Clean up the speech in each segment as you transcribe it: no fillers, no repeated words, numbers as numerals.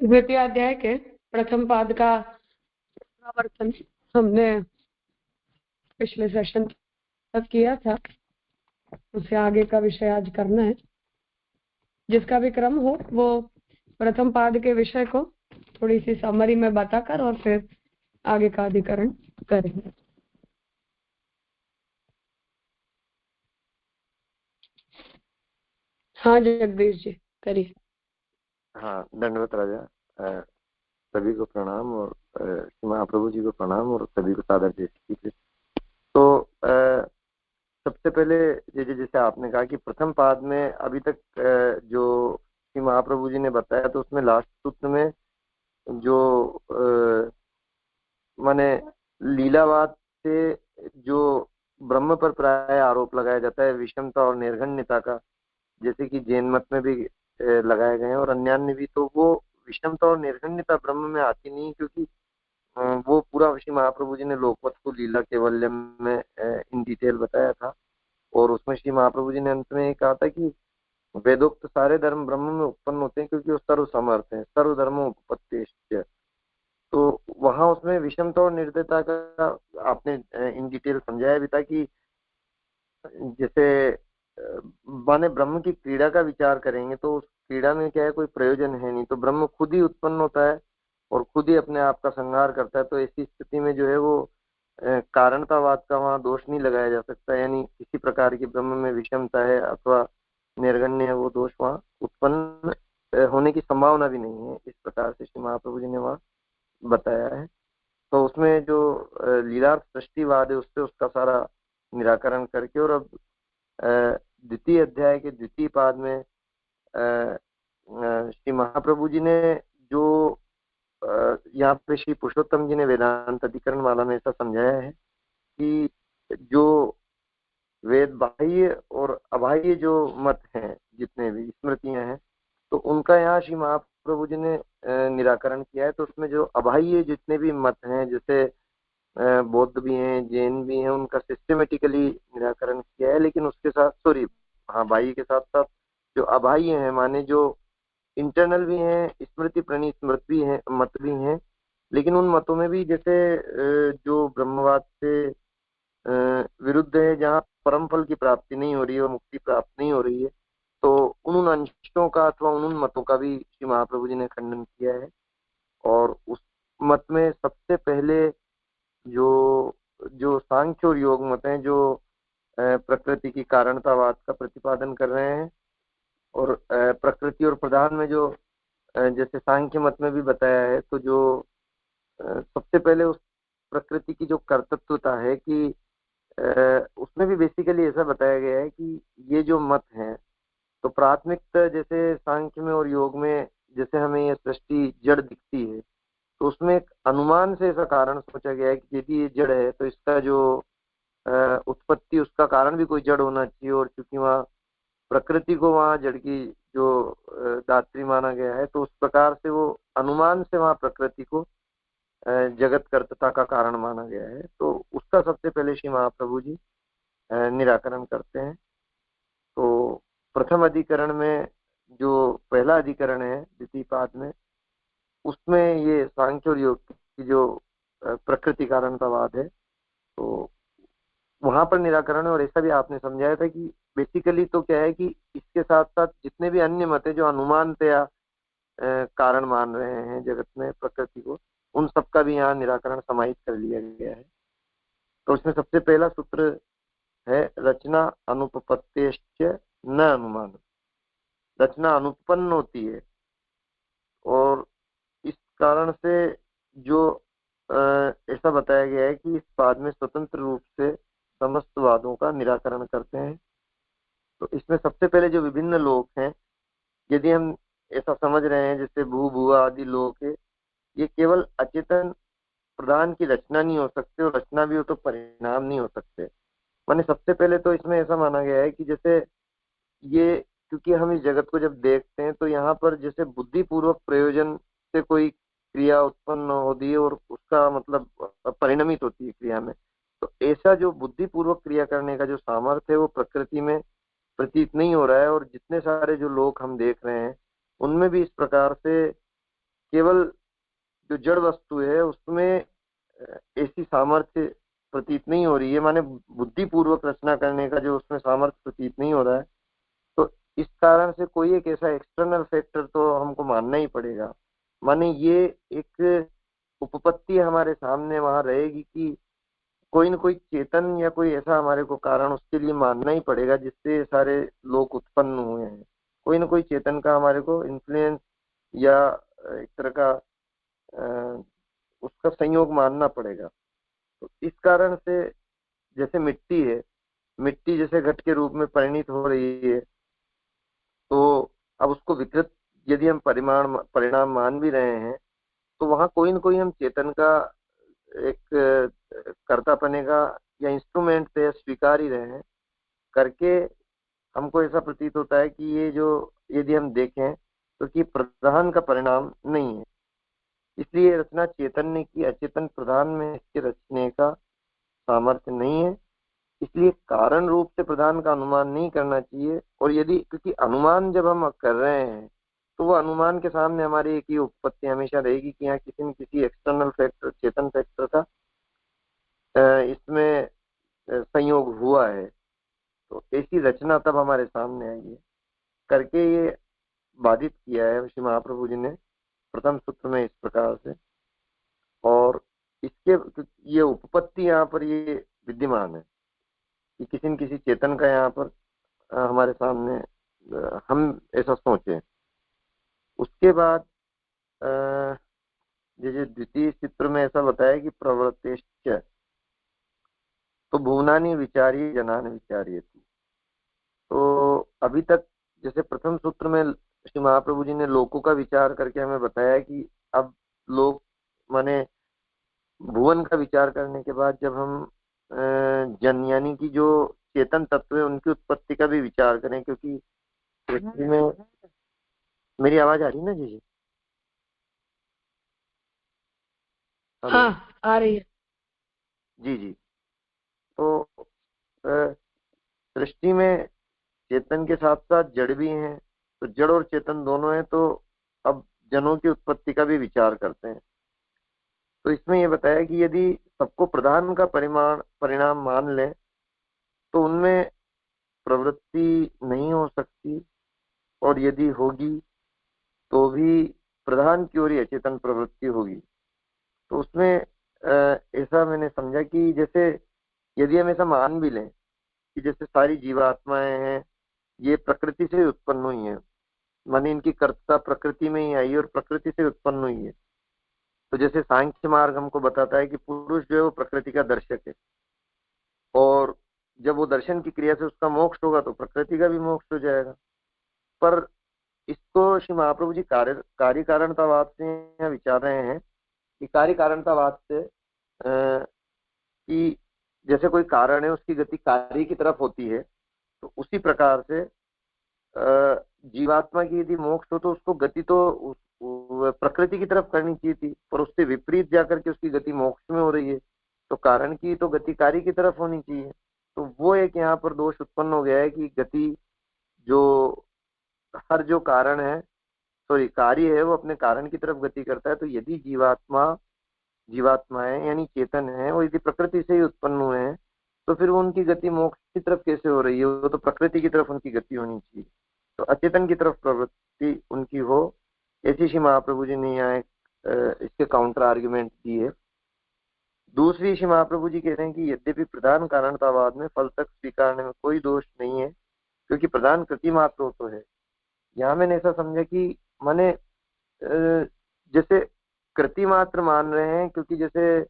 द्वितीय अध्याय के प्रथम पाद का आवर्तन हमने पिछले सेशन तक किया था, उससे आगे का विषय आज करना है। जिसका भी क्रम हो वो प्रथम पाद के विषय को थोड़ी सी समरी में बताकर और फिर आगे का अधिकरण करेंगे। हाँ जगदीश जी करिए। हाँ, दंडवत राजा। सभी को प्रणाम और महाप्रभु जी को प्रणाम और सभी को सादर जय श्री कृष्ण। तो सबसे पहले जैसे आपने कहा कि प्रथम पाद में अभी तक जो श्री महाप्रभु जी ने बताया, तो उसमें लास्ट सूत्र में जो माने लीलावाद से जो ब्रह्म पर प्राय आरोप लगाया जाता है विषमता और निर्गण्यता का, जैसे कि जैन मत में भी लगाए गए हैं और अन्यान्य भी, तो वो विषमता और निर्गण्यता ब्रह्म में आती नहीं, क्योंकि वो पूरा श्री महाप्रभु जी ने लोकवत को लीला केवल्य में इन डिटेल बताया था। और उसमें श्री महाप्रभु जी ने अंत में ये कहा था कि वेदोक्त सारे धर्म ब्रह्म में उत्पन्न होते हैं क्योंकि वो सर्व समर्थ है, सर्व धर्मों उपपत्तिश्च। तो वहां उसमें विषमता और निर्दयता का आपने इन डिटेल समझाया भी था कि जैसे माने ब्रह्म की क्रीड़ा का विचार करेंगे तो उस क्रीड़ा में क्या है, कोई प्रयोजन है नहीं, तो ब्रह्म खुद ही उत्पन्न होता है और खुद ही अपने आप का संहार करता है। तो ऐसी स्थिति में जो है वो कारणतावाद का वहाँ दोष नहीं लगाया जा सकता, यानी किसी प्रकार की ब्रह्म में विषमता है अथवा निर्गण्य है, वो दोष वहाँ उत्पन्न होने की संभावना भी नहीं है। इस प्रकार से श्री महाप्रभु जी ने वहाँ बताया है। तो उसमें जो लीलार्थ सृष्टिवाद है उससे उसका सारा निराकरण करके, और अब द्वितीय अध्याय के द्वितीय पाद में श्री महाप्रभु जी ने जो यहाँ पे श्री पुरुषोत्तम जी ने वेदांत अधिकरण माला में ऐसा समझाया है कि जो वेद बाह्य और अबाह्य जो मत हैं, जितने भी स्मृतियां हैं, तो उनका यहाँ श्री महाप्रभु जी ने निराकरण किया है। तो उसमें जो अबाह्य जितने भी मत हैं, जैसे बौद्ध भी हैं, जैन भी हैं, उनका सिस्टमेटिकली निराकरण किया है। लेकिन उसके साथ हाँ, बाह्य के साथ साथ जो अबाह्य हैं, माने जो इंटरनल भी हैं, स्मृति प्रणीत स्मृत भी हैं, मत भी हैं, लेकिन उन मतों में भी जैसे जो ब्रह्मवाद से विरुद्ध है, जहाँ परम फल की प्राप्ति नहीं हो रही है और मुक्ति प्राप्त नहीं हो रही है, तो उन अंशों का अथवा उन मतों का भी श्री महाप्रभु जी ने खंडन किया है। और उस मत में सबसे पहले जो जो सांख्य और योग मत हैं, जो प्रकृति की कारणतावाद का प्रतिपादन कर रहे हैं, और प्रकृति और प्रधान में जो जैसे सांख्य मत में भी बताया है, तो जो सबसे पहले उस प्रकृति की जो कर्तृत्वता है कि उसमें भी बेसिकली ऐसा बताया गया है कि ये जो मत है, तो प्राथमिकता जैसे सांख्य में और योग में जैसे हमें ये सृष्टि जड़ दिखती है, तो उसमें एक अनुमान से ऐसा कारण सोचा गया है कि यदि ये जड़ है तो इसका जो उत्पत्ति, उसका कारण भी कोई जड़ होना चाहिए। और चूंकि वहाँ प्रकृति को वहाँ जड़ की जो दात्री माना गया है, तो उस प्रकार से वो अनुमान से वहाँ प्रकृति को जगत कर्ता का कारण माना गया है। तो उसका सबसे पहले श्री महाप्रभु जी निराकरण करते हैं। तो प्रथम अधिकरण में जो पहला अधिकरण है द्वितीय पाद में, उसमें ये सांख्य और योग की जो प्रकृति कारणतावाद है, तो वहां पर निराकरण है। और ऐसा भी आपने समझाया था कि बेसिकली तो क्या है कि इसके साथ साथ जितने भी अन्य मत है जो अनुमानतया कारण मान रहे हैं जगत में प्रकृति को, उन सबका भी यहाँ निराकरण समाहित कर लिया गया है। तो उसमें सबसे पहला सूत्र है रचना अनुपपत्तिश्च न अनुमान। रचना अनुपन्न होती है और इस कारण से जो ऐसा बताया गया है कि इस पाद में स्वतंत्र रूप से समस्त वादों का निराकरण करते हैं। तो इसमें सबसे पहले जो विभिन्न लोक हैं, यदि हम ऐसा समझ रहे हैं जैसे भू भुआ आदि लोक है, ये केवल अचेतन प्रधान की रचना नहीं हो सकते, और रचना भी हो तो परिणाम नहीं हो सकते। माने सबसे पहले तो इसमें ऐसा माना गया है कि जैसे ये, क्योंकि हम इस जगत को जब देखते हैं तो यहाँ पर जैसे बुद्धिपूर्वक प्रयोजन से कोई क्रिया उत्पन्न होती है और उसका मतलब परिणमित होती है क्रिया में, तो ऐसा जो बुद्धिपूर्वक क्रिया करने का जो सामर्थ्य है वो प्रकृति में प्रतीत नहीं हो रहा है। और जितने सारे जो लोक हम देख रहे हैं उनमें भी इस प्रकार से केवल जो जड़ वस्तु है उसमें ऐसी सामर्थ्य प्रतीत नहीं हो रही है, माने बुद्धिपूर्वक रचना करने का जो उसमें सामर्थ्य प्रतीत नहीं हो रहा है। तो इस कारण से कोई एक ऐसा एक्सटर्नल फैक्टर तो हमको मानना ही पड़ेगा। माने ये एक उपपत्ति हमारे सामने वहां रहेगी कि कोई न कोई चेतन या कोई ऐसा हमारे को कारण उसके लिए मानना ही पड़ेगा जिससे सारे लोग उत्पन्न हुए हैं। कोई न कोई चेतन का हमारे को इन्फ्लुएंस या एक तरह का उसका संयोग मानना पड़ेगा। तो इस कारण से जैसे मिट्टी है, मिट्टी जैसे घट के रूप में परिणित हो रही है, तो अब उसको विकृत यदि हम परिणाम मान भी रहे हैं तो वहां कोई न कोई हम चेतन का एक कर्ता बनेगा या इंस्ट्रूमेंट से स्वीकार ही रहे हैं करके हमको ऐसा प्रतीत होता है कि ये जो यदि हम देखें तो कि प्रधान का परिणाम नहीं है। इसलिए रचना चेतन ने की, अचेतन प्रधान में इसके रचने का सामर्थ्य नहीं है। इसलिए कारण रूप से प्रधान का अनुमान नहीं करना चाहिए। और यदि क्योंकि अनुमान जब हम कर रहे हैं तो वो अनुमान के सामने हमारी एक ही उपपत्ति हमेशा रहेगी कि यहाँ किसी न किसी एक्सटर्नल फैक्टर, चेतन फैक्टर का इसमें संयोग हुआ है। तो ऐसी रचना तब हमारे सामने आई है करके ये बाधित किया है श्री महाप्रभु जी ने प्रथम सूत्र में इस प्रकार से। और इसके ये उपपत्ति यहाँ पर ये विद्यमान है कि किसी न किसी चेतन का यहाँ पर हमारे सामने हम ऐसा सोचें। उसके बाद जैसे द्वितीय चित्र में ऐसा बताया कि प्रवृत्तिश्च तो भुवनानि विचार्य जनान विचार्यति। तो अभी तक जैसे प्रथम सूत्र में श्री महाप्रभु जी ने लोकों का विचार करके हमें बताया कि अब लोक माने भुवन का विचार करने के बाद जब हम जन यानी कि जो चेतन तत्व है उनकी उत्पत्ति का भी विचार करें, क्योंकि पृथ्वी में मेरी आवाज आ रही है ना जी? हाँ आ रही है जी जी। तो सृष्टि में चेतन के साथ साथ जड़ भी हैं, तो जड़ और चेतन दोनों हैं। तो अब जनों की उत्पत्ति का भी विचार करते हैं। तो इसमें ये बताया कि यदि सबको प्रधान का परिणाम मान लें तो उनमें प्रवृत्ति नहीं हो सकती, और यदि होगी तो भी प्रधान की ओर ही अचेतन प्रवृत्ति होगी। तो उसमें ऐसा मैंने समझा कि जैसे यदि हम ऐसा मान भी लें कि जैसे सारी जीवात्माएं हैं ये प्रकृति से उत्पन्न हुई है, माने इनकी कर्ता प्रकृति में ही आई और प्रकृति से उत्पन्न हुई है। तो जैसे सांख्य मार्ग हमको बताता है कि पुरुष जो है वो प्रकृति का दर्शक है, और जब वो दर्शन की क्रिया से उसका मोक्ष होगा तो प्रकृति का भी मोक्ष हो जाएगा। पर इसको श्री महाप्रभु जी कार्य कारणतावाद से विचार रहे हैं कि कार्य कारणतावाद से कि जैसे कोई कारण है उसकी गति कार्य की तरफ होती है, तो उसी प्रकार से जीवात्मा की यदि मोक्ष हो तो उसको गति तो प्रकृति की तरफ करनी चाहिए थी, पर उससे विपरीत जाकर के उसकी गति मोक्ष में हो रही है। तो कारण की तो गति कार्य की तरफ होनी चाहिए। तो वो एक यहाँ पर दोष उत्पन्न हो गया है कि गति जो हर जो कारण है कार्य है वो अपने कारण की तरफ गति करता है। तो यदि जीवात्माएं यानी चेतन है वो यदि प्रकृति से ही उत्पन्न हुए हैं तो फिर वो उनकी गति मोक्ष की तरफ कैसे हो रही है? वो तो प्रकृति की तरफ उनकी गति होनी चाहिए, तो अचेतन की तरफ प्रवृत्ति उनकी हो। ऐसी श्री महाप्रभु जी ने यहाँ इसके काउंटर आर्ग्यूमेंट दी है। दूसरी श्री महाप्रभु जी कह रहे हैं कि यद्यपि प्रधान कारणतावाद में फल तक स्वीकारने में कोई दोष नहीं है, क्योंकि प्रधान कृति मात्र तो है। यहाँ मैंने ऐसा समझा कि माने जैसे कृति मात्र मान रहे हैं, क्योंकि जैसे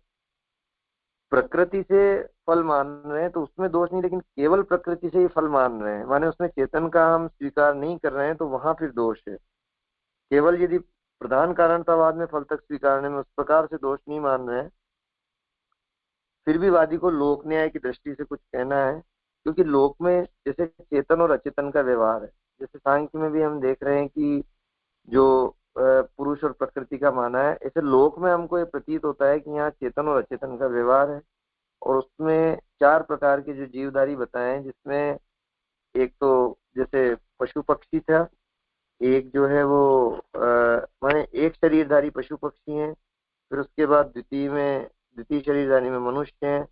प्रकृति से फल मान रहे हैं तो उसमें दोष नहीं, लेकिन केवल प्रकृति से ही फल मान रहे हैं माने उसमें चेतन का हम स्वीकार नहीं कर रहे हैं, तो वहां फिर दोष है। केवल यदि प्रधान कारणतावाद में फल तक स्वीकारने में उस प्रकार से दोष नहीं मान रहे हैं, फिर भी वादी को लोक न्याय की दृष्टि से कुछ कहना है, क्योंकि लोक में जैसे चेतन और अचेतन का व्यवहार है। जैसे सांख्य में भी हम देख रहे हैं कि जो पुरुष और प्रकृति का माना है, ऐसे लोक में हमको ये प्रतीत होता है कि यहाँ चेतन और अचेतन का व्यवहार है। और उसमें 4 प्रकार के जो जीवधारी बताए हैं, जिसमें एक तो जैसे पशु पक्षी था, एक जो है वो माने एक शरीरधारी पशु पक्षी हैं, फिर उसके बाद द्वितीय शरीरधारी में मनुष्य हैं,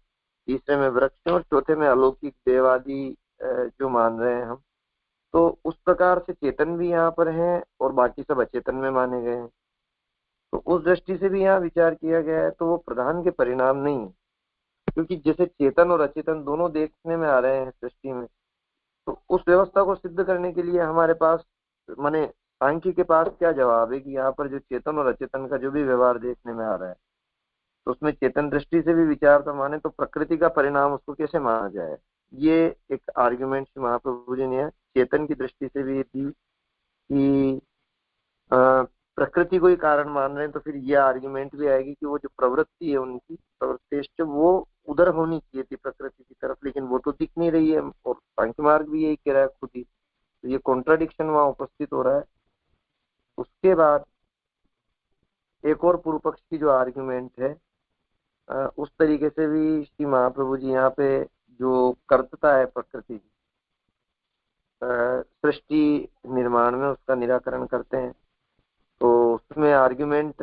तीसरे में वृक्ष हैं, और चौथे में अलौकिक देवादि जो मान रहे हैं हम। तो उस प्रकार से चेतन भी यहाँ पर हैं और बाकी सब अचेतन में माने गए हैं। तो उस दृष्टि से भी यहाँ विचार किया गया है, तो वो प्रधान के परिणाम नहीं है, क्योंकि जैसे चेतन और अचेतन दोनों देखने में आ रहे हैं सृष्टि में, तो उस व्यवस्था को सिद्ध करने के लिए हमारे पास माने सांख्य के पास क्या जवाब है कि यहाँ पर जो चेतन और अचेतन का जो भी व्यवहार देखने में आ रहा है, तो उसमें चेतन दृष्टि से भी विचार तो माने तो प्रकृति का परिणाम उसको कैसे माना जाए। ये एक आर्ग्यूमेंट महाप्रभु जी ने चेतन की दृष्टि से भी दी कि प्रकृति को ही कारण मान रहे हैं, तो फिर ये आर्ग्यूमेंट भी आएगी कि वो जो प्रवृत्ति है उनकी प्रवृत्ति वो उधर होनी चाहिए थी प्रकृति की तरफ, लेकिन वो तो दिख नहीं रही है, और सांख्य मार्ग भी यही कह रहा है खुद ही। तो ये कॉन्ट्राडिक्शन वहां उपस्थित हो रहा है। उसके बाद एक और पूर्व पक्ष की जो आर्ग्यूमेंट है, उस तरीके से भी श्री महाप्रभु जी यहाँ पे जो कर्तता है प्रकृति की सृष्टि निर्माण में, उसका निराकरण करते हैं। तो उसमें आर्ग्यूमेंट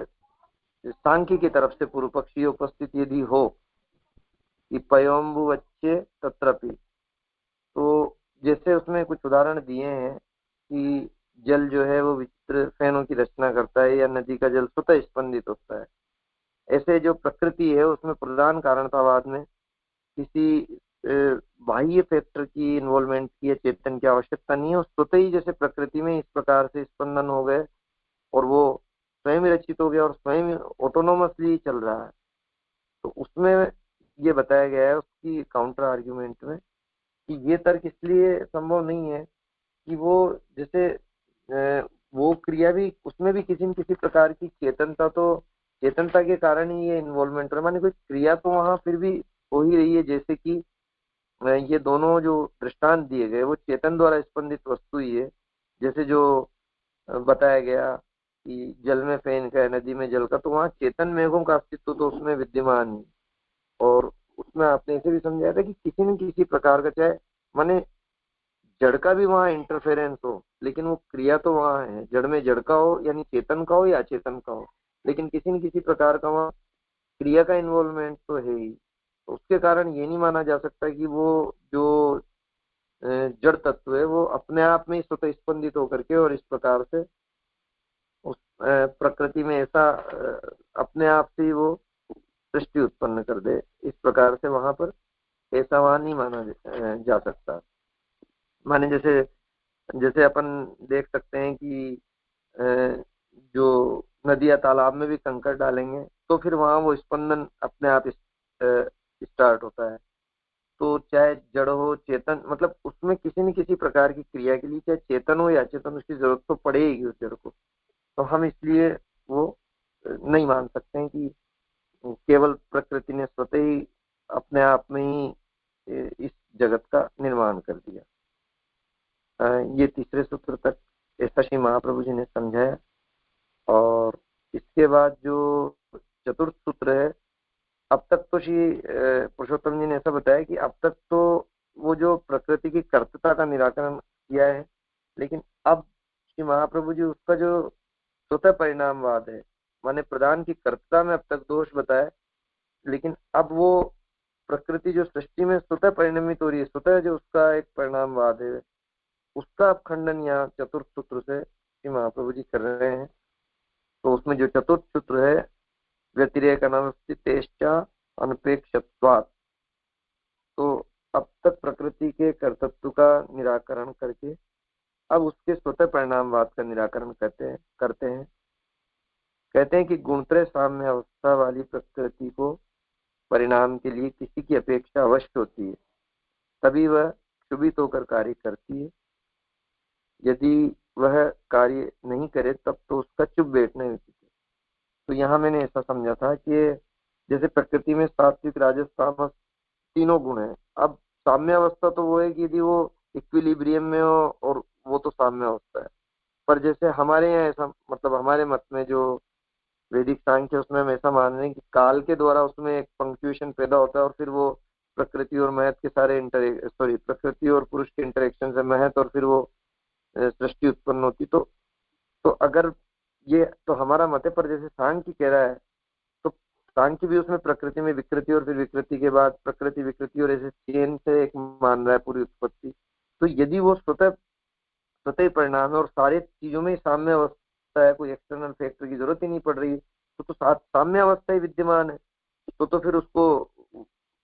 सांख्य की तरफ से पूर्व पक्षी उपस्थित यदि हो कि पयोम्बु वच्चे तत्रपि, तो जैसे उसमें कुछ उदाहरण दिए हैं कि जल जो है वो विचित्र फैनों की रचना करता है, या नदी का जल स्वतः स्पंदित होता है। ऐसे जो प्रकृति है उसमें प्रधान कारणतावाद में किसी बाह्य फैक्टर की इन्वॉल्वमेंट की या चेतन की आवश्यकता नहीं है। स्वतः ही जैसे प्रकृति में इस प्रकार से स्पंदन हो गए और वो स्वयं रचित हो गया और स्वयं ऑटोनोमसली चल रहा है, तो उसमें ये बताया गया है उसकी काउंटर आर्ग्यूमेंट में कि ये तर्क इसलिए संभव नहीं है कि वो जैसे वो क्रिया भी उसमें भी किसी न किसी प्रकार की चेतनता के कारण ही ये इन्वॉल्वमेंट है, माने कोई क्रिया तो वहां फिर भी हो ही रही है। जैसे कि ये दोनों जो दृष्टांत दिए गए वो चेतन द्वारा स्पंदित वस्तु ही है। जैसे जो बताया गया कि जल में फेन का है, नदी में जल का, तो वहाँ चेतन मेघों का अस्तित्व तो उसमें विद्यमान है। और उसमें आपने इसे भी समझाया था कि किसी न किसी प्रकार का, चाहे माने जड़ का भी वहाँ इंटरफेरेंस हो, लेकिन वो क्रिया तो वहाँ है, जड़ में जड़ का हो यानी चेतन का हो या अचेतन का हो, लेकिन किसी न किसी प्रकार का वहाँ क्रिया का इन्वॉल्वमेंट तो है ही। तो उसके कारण ये नहीं माना जा सकता कि वो जो जड़ तत्व है वो अपने आप में स्वतः स्पंदित होकर के और इस प्रकार से उस प्रकृति में ऐसा अपने आप से वो सृष्टि उत्पन्न कर दे। इस प्रकार से वहां पर ऐसा वहां नहीं माना जा सकता। माने जैसे जैसे अपन देख सकते हैं कि जो नदी या तालाब में भी कंकड़ डालेंगे तो फिर वहां वो स्पंदन अपने आप स्टार्ट होता है। तो चाहे जड़ हो चेतन, मतलब उसमें किसी न किसी प्रकार की क्रिया के लिए चाहे चेतन हो या अचेतन उसकी जरूरत तो पड़ेगी उस जड़ को। तो हम इसलिए वो नहीं मान सकते हैं कि केवल प्रकृति ने स्वतः ही अपने आप में ही इस जगत का निर्माण कर दिया। ये तीसरे सूत्र तक ऐसा श्री महाप्रभु जी ने समझाया। और इसके बाद जो चतुर्थ सूत्र है, अब तक तो श्री पुरुषोत्तम जी ने ऐसा बताया कि अब तक तो वो जो प्रकृति की कर्तता का निराकरण किया है, लेकिन अब श्री महाप्रभु जी उसका जो स्वतः परिणामवाद है, माने प्रधान की कर्तता में अब तक दोष बताया, लेकिन अब वो प्रकृति जो सृष्टि में स्वतः परिणमित हो रही है, स्वतः जो उसका एक परिणामवाद है, उसका अब खंडन यहाँ चतुर्थ सूत्र से श्री महाप्रभु जी कर रहे हैं। तो उसमें जो चतुर्थ सूत्र है, व्यतिरेक अनवस्थितेश्चा अनपेक्षत्वात्, तो अब तक प्रकृति के कर्तृत्व का निराकरण करके अब उसके स्वतः परिणामवाद का निराकरण करते हैं। कहते हैं कि गुणत्रय साम्य अवस्था वाली प्रकृति को परिणाम के लिए किसी की अपेक्षा अवश्य होती है, तभी वह क्षुभित होकर कार्य करती है। यदि वह कार्य नहीं करे तब तो उसका चुप बैठना ही उचित है। तो यहाँ मैंने ऐसा समझा था कि जैसे प्रकृति में सात्विक राजस तामस तीनों गुण हैं। अब साम्य अवस्था तो वो है कि यदि वो इक्विलिब्रियम में हो, और वो तो साम्य अवस्था है। पर जैसे हमारे यहाँ ऐसा, मतलब हमारे मत में जो वैदिक सांख्य, उसमें हम ऐसा मान रहे हैं कि काल के द्वारा उसमें एक पंक्चुएशन पैदा होता है और फिर वो प्रकृति और महत के सारे प्रकृति और पुरुष के इंटरेक्शन से महत और फिर वो सृष्टि उत्पन्न होती। तो अगर ये तो हमारा मत है, पर जैसे सांख्य कह रहा है तो सांख्य भी उसमें प्रकृति में विकृति और फिर विकृति के बाद प्रकृति विकृति और ऐसे चेन से एक मान रहा है पूरी उत्पत्ति। तो यदि वो स्वतः स्वतः ही परिणाम है और सारी चीजों में ही साम्य अवस्था है, कोई एक्सटर्नल फैक्टर की जरूरत ही नहीं पड़ रही है, तो साम्य अवस्था ही विद्यमान है। तो फिर उसको,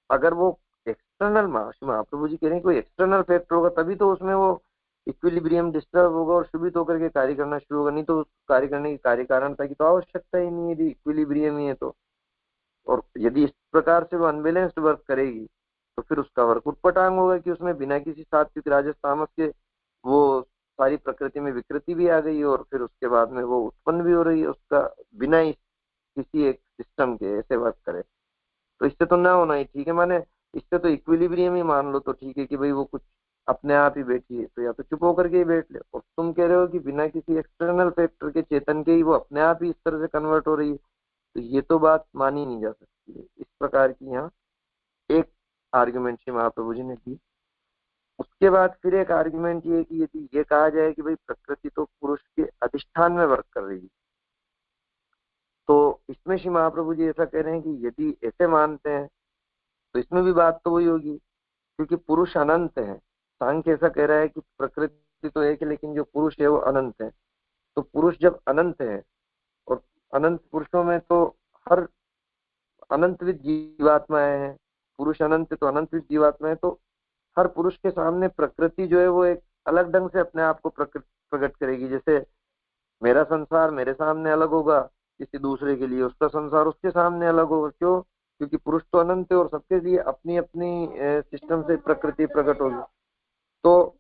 अगर वो एक्सटर्नल महाप्रभु जी कह रहे हैं कोई एक्सटर्नल फैक्टर होगा तभी तो उसमें वो इक्विलिब्रियम डिस्टर्ब होगा और शुभित होकर के कार्य करना शुरू होगा, नहीं तो उस कार्य करने की कार्य कारणता की तो आवश्यकता ही नहीं है यदि इक्विलिब्रियम ही है तो। और यदि इस प्रकार से वो अनबैलेंस्ड वर्क करेगी तो फिर उसका वर्क उटपटांग होगा कि उसमें बिना किसी सात्विक राजस तामस के वो सारी प्रकृति में विकृति भी आ गई और फिर उसके बाद में वो उत्पन्न भी हो रही है उसका, बिना किसी एक सिस्टम के ऐसे वर्क करे। तो इससे तो ना होना ही ठीक है, माने इससे तो इक्विलिब्रियम ही मान लो तो ठीक है कि भाई वो कुछ अपने आप ही बैठी है, तो या तो चुप होकर के ही बैठ ले। और तुम कह रहे हो कि बिना किसी एक्सटर्नल फैक्टर के चेतन के ही वो अपने आप ही इस तरह से कन्वर्ट हो रही है, तो ये तो बात मानी नहीं जा सकती है। इस प्रकार की यहाँ एक आर्ग्यूमेंट श्री महाप्रभु जी ने दी। उसके बाद फिर एक आर्ग्यूमेंट ये कि यदि ये कहा जाए कि भाई प्रकृति तो पुरुष के अधिष्ठान में वर्क कर रही है, तो इसमें श्री महाप्रभु जी ऐसा कह रहे हैं कि यदि ऐसे मानते हैं तो इसमें भी बात तो वही होगी, क्योंकि पुरुष अनंत है। सांख्य ऐसा कह रहा है कि प्रकृति तो एक है लेकिन जो पुरुष है वो अनंत है। तो पुरुष जब अनंत है और अनंत पुरुषों में तो हर अनंतविद जीवात्माएं हैं, पुरुष अनंत है तो अनंतविद जीवात्माएं, तो हर पुरुष के सामने प्रकृति जो है वो एक अलग ढंग से अपने आप को प्रकट करेगी। जैसे मेरा संसार मेरे सामने अलग होगा, किसी दूसरे के लिए उसका संसार उसके सामने अलग होगा। क्यों? क्योंकि पुरुष तो अनंत है और सबके लिए अपनी अपनी सिस्टम से प्रकृति प्रकट होगी। तो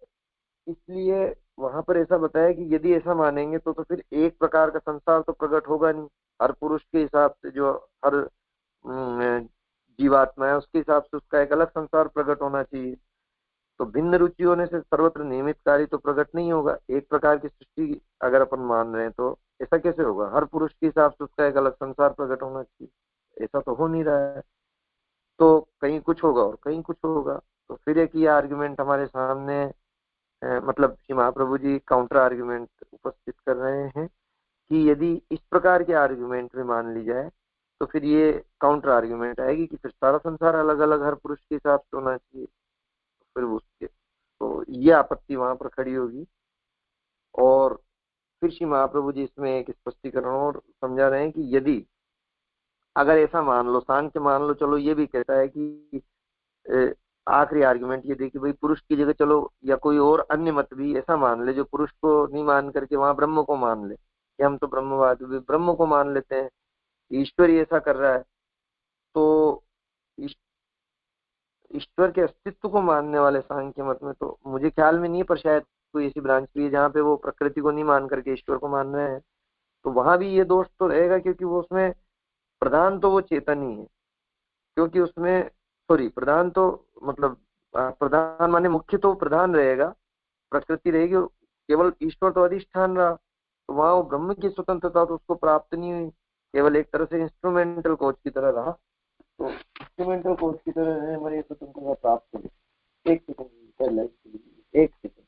इसलिए वहां पर ऐसा बताया कि यदि ऐसा मानेंगे तो फिर एक प्रकार का संसार तो प्रकट होगा नहीं। हर पुरुष के हिसाब से जो हर जीवात्मा है उसके हिसाब से उसका एक अलग संसार प्रकट होना चाहिए। तो भिन्न रुचि होने से सर्वत्र नियमित कार्य तो प्रकट नहीं होगा। एक प्रकार की सृष्टि अगर अपन मान रहे हैं तो ऐसा कैसे होगा? हर पुरुष के हिसाब से उसका एक अलग संसार प्रकट होना चाहिए, ऐसा तो हो नहीं रहा है। तो कहीं कुछ होगा और कहीं कुछ होगा। तो फिर एक ये आर्ग्यूमेंट हमारे सामने मतलब कि महाप्रभु जी काउंटर आर्ग्यूमेंट उपस्थित कर रहे हैं कि यदि इस प्रकार के आर्ग्यूमेंट में मान ली जाए तो फिर ये काउंटर आर्ग्यूमेंट आएगी कि फिर सारा संसार अलग अलग हर पुरुष के हिसाब से होना चाहिए। फिर उसके तो ये आपत्ति वहां पर खड़ी होगी। और फिर श्री महाप्रभु जी इसमें एक स्पष्टीकरण और समझा रहे हैं कि यदि अगर ऐसा मान लो, सांख्य मान लो, चलो ये भी कहता है कि आखिरी आर्गुमेंट ये देखिए भाई पुरुष की जगह चलो या कोई और अन्य मत भी ऐसा मान ले जो पुरुष को नहीं मान करके वहां ब्रह्म को मान ले कि हम तो ब्रह्मवादी भी ब्रह्म को मान लेते हैं, ईश्वर ही ऐसा कर रहा है। तो ईश्वर के अस्तित्व को मानने वाले सांख्य मत में तो मुझे ख्याल में नहीं है, पर शायद कोई ऐसी ब्रांच भी है जहाँ पे वो प्रकृति को नहीं मान करके ईश्वर को मान रहे हैं। तो वहां भी ये दोष तो रहेगा क्योंकि वो उसमें प्रधान तो वो चेतन ही है। क्योंकि उसमें सॉरी प्रधान तो मतलब प्रधान माने मुख्य तो प्रधान रहेगा, प्रकृति रहेगी, केवल ईश्वर तो अधिष्ठान रहा। तो वहां वो ब्रह्म की स्वतंत्रता तो उसको प्राप्त नहीं हुई, केवल एक तरह से इंस्ट्रूमेंटल कोच की तरह रहा। तो इंस्ट्रूमेंटल कोच की तरह हमारी स्वतंत्रता प्राप्त हुई। एक सेकंड, एक सेकंड।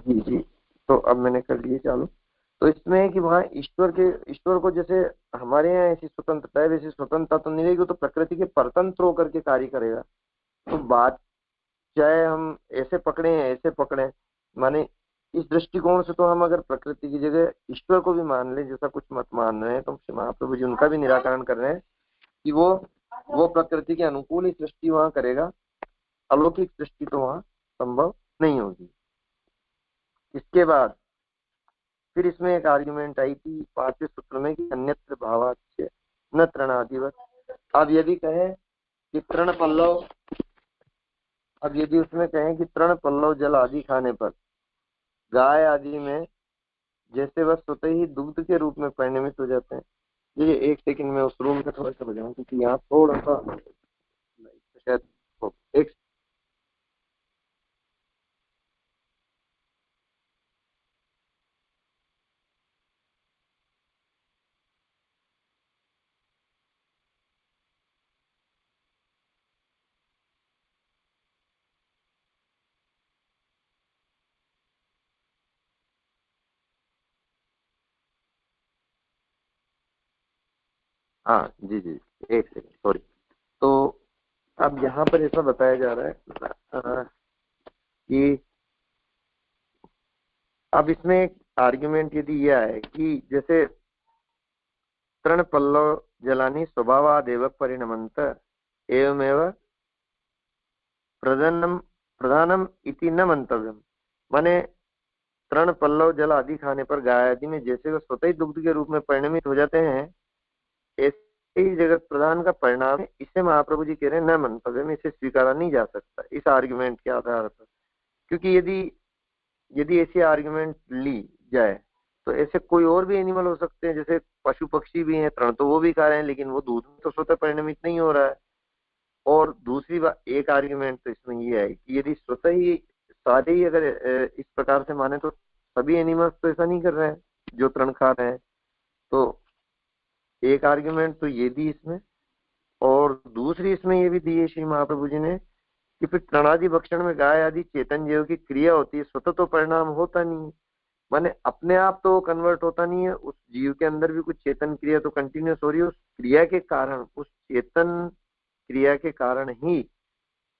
जी जी, तो अब मैंने कर लिए चालू। तो इसमें है कि वहाँ ईश्वर को जैसे हमारे यहाँ ऐसी स्वतंत्रता है वैसी स्वतंत्रता तो नहीं रहेगी, तो प्रकृति के परतंत्र होकर के कार्य करेगा। तो बात चाहे हम ऐसे पकड़े हैं ऐसे पकड़े, माने इस दृष्टिकोण से तो हम अगर प्रकृति की जगह ईश्वर को भी मान लें जैसा कुछ मत मान रहे हैं, तो महाप्रभु जी उनका भी निराकरण कर रहे हैं कि वो प्रकृति के अनुकूल ही सृष्टि वहां करेगा, अलौकिक सृष्टि तो वहां संभव नहीं होगी। इसके बाद फिर इसमें एक आर्ग्यूमेंट आई थी 5वें सूत्र में कि अन्यत्र भावाच्य न तृणादिवत। अब यदि कहें कि तृण पल्लव, अब यदि उसमें कहें कि तृण पल्लव जल आदि खाने पर गाय आदि में जैसे वह स्वतः ही दुग्ध के रूप में परिणमित हो जाते हैं। ये एक सेकंड में उस रूम का थोड़ा सा बजाऊं क्योंकि यहाँ थोड़ा सा शायद एक हाँ जी जी, एक सेकंड, सॉरी। तो अब यहाँ पर ऐसा बताया जा रहा है कि अब इसमें एक आर्ग्यूमेंट यदि यह है कि जैसे तृण पल्लव जलानी स्वभावादेव परिणमंत एवमेव प्रधानम प्रधानम इति न मंतव्यम। माने तृण पल्लव जल आदि खाने पर गाय आदि में जैसे वो स्वतः ही दुग्ध के रूप में परिणमित हो जाते हैं, ऐसे ही जगत प्रधान का परिणाम है। इसे महाप्रभु जी कह रहे हैं न मंतव्य में, इसे स्वीकारा नहीं जा सकता इस आर्ग्यूमेंट के आधार पर। क्योंकि यदि यदि ऐसी आर्ग्यूमेंट ली जाए तो ऐसे कोई और भी एनिमल हो सकते हैं, जैसे पशु पक्षी भी हैं, तृण तो वो भी खा रहे हैं, लेकिन वो दूध में तो स्वतः परिणमित नहीं हो रहा है। और दूसरी बात, एक आर्ग्यूमेंट तो इसमें ये है कि यदि स्वतः ही सारे ही अगर इस प्रकार से माने तो सभी एनिमल्स तो ऐसा नहीं कर रहे हैं जो तृण खा रहे हैं। तो एक आर्ग्यूमेंट तो ये दी इसमें, और दूसरी इसमें ये भी दी है श्री महाप्रभु जी ने कि फिर तृणादि भक्षण में गाय आदि चेतन जीव की क्रिया होती है, स्वतः तो परिणाम होता नहीं है। माने अपने आप तो कन्वर्ट होता नहीं है, उस जीव के अंदर भी कुछ चेतन क्रिया तो कंटिन्यूस हो रही है। उस क्रिया के कारण, उस चेतन क्रिया के कारण ही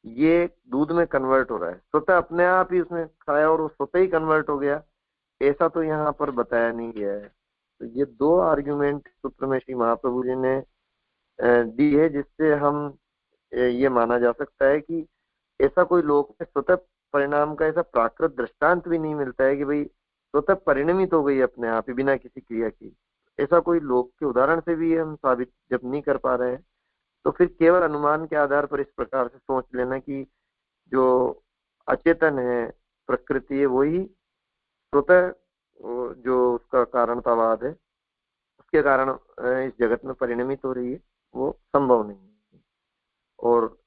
ये दूध में कन्वर्ट हो रहा है। स्वतः अपने आप ही उसने खाया और वो स्वतः ही कन्वर्ट हो गया, ऐसा तो यहाँ पर बताया नहीं गया है। तो ये दो आर्ग्यूमेंट सूत्र में श्री महाप्रभु जी ने दी है, जिससे हम ये माना जा सकता है कि ऐसा कोई लोक में स्वतः परिणाम का ऐसा प्राकृत दृष्टांत भी नहीं मिलता है कि भाई स्वतः परिणमित हो गई अपने आप ही बिना किसी क्रिया की। ऐसा कोई लोक के उदाहरण से भी हम साबित जब नहीं कर पा रहे हैं, तो फिर केवल अनुमान के आधार पर इस प्रकार से सोच लेना कि जो अचेतन है प्रकृति है वही स्वतः जो उसका कारणतावाद है उसके कारण इस जगत में परिणमित हो रही है, वो संभव नहीं है। और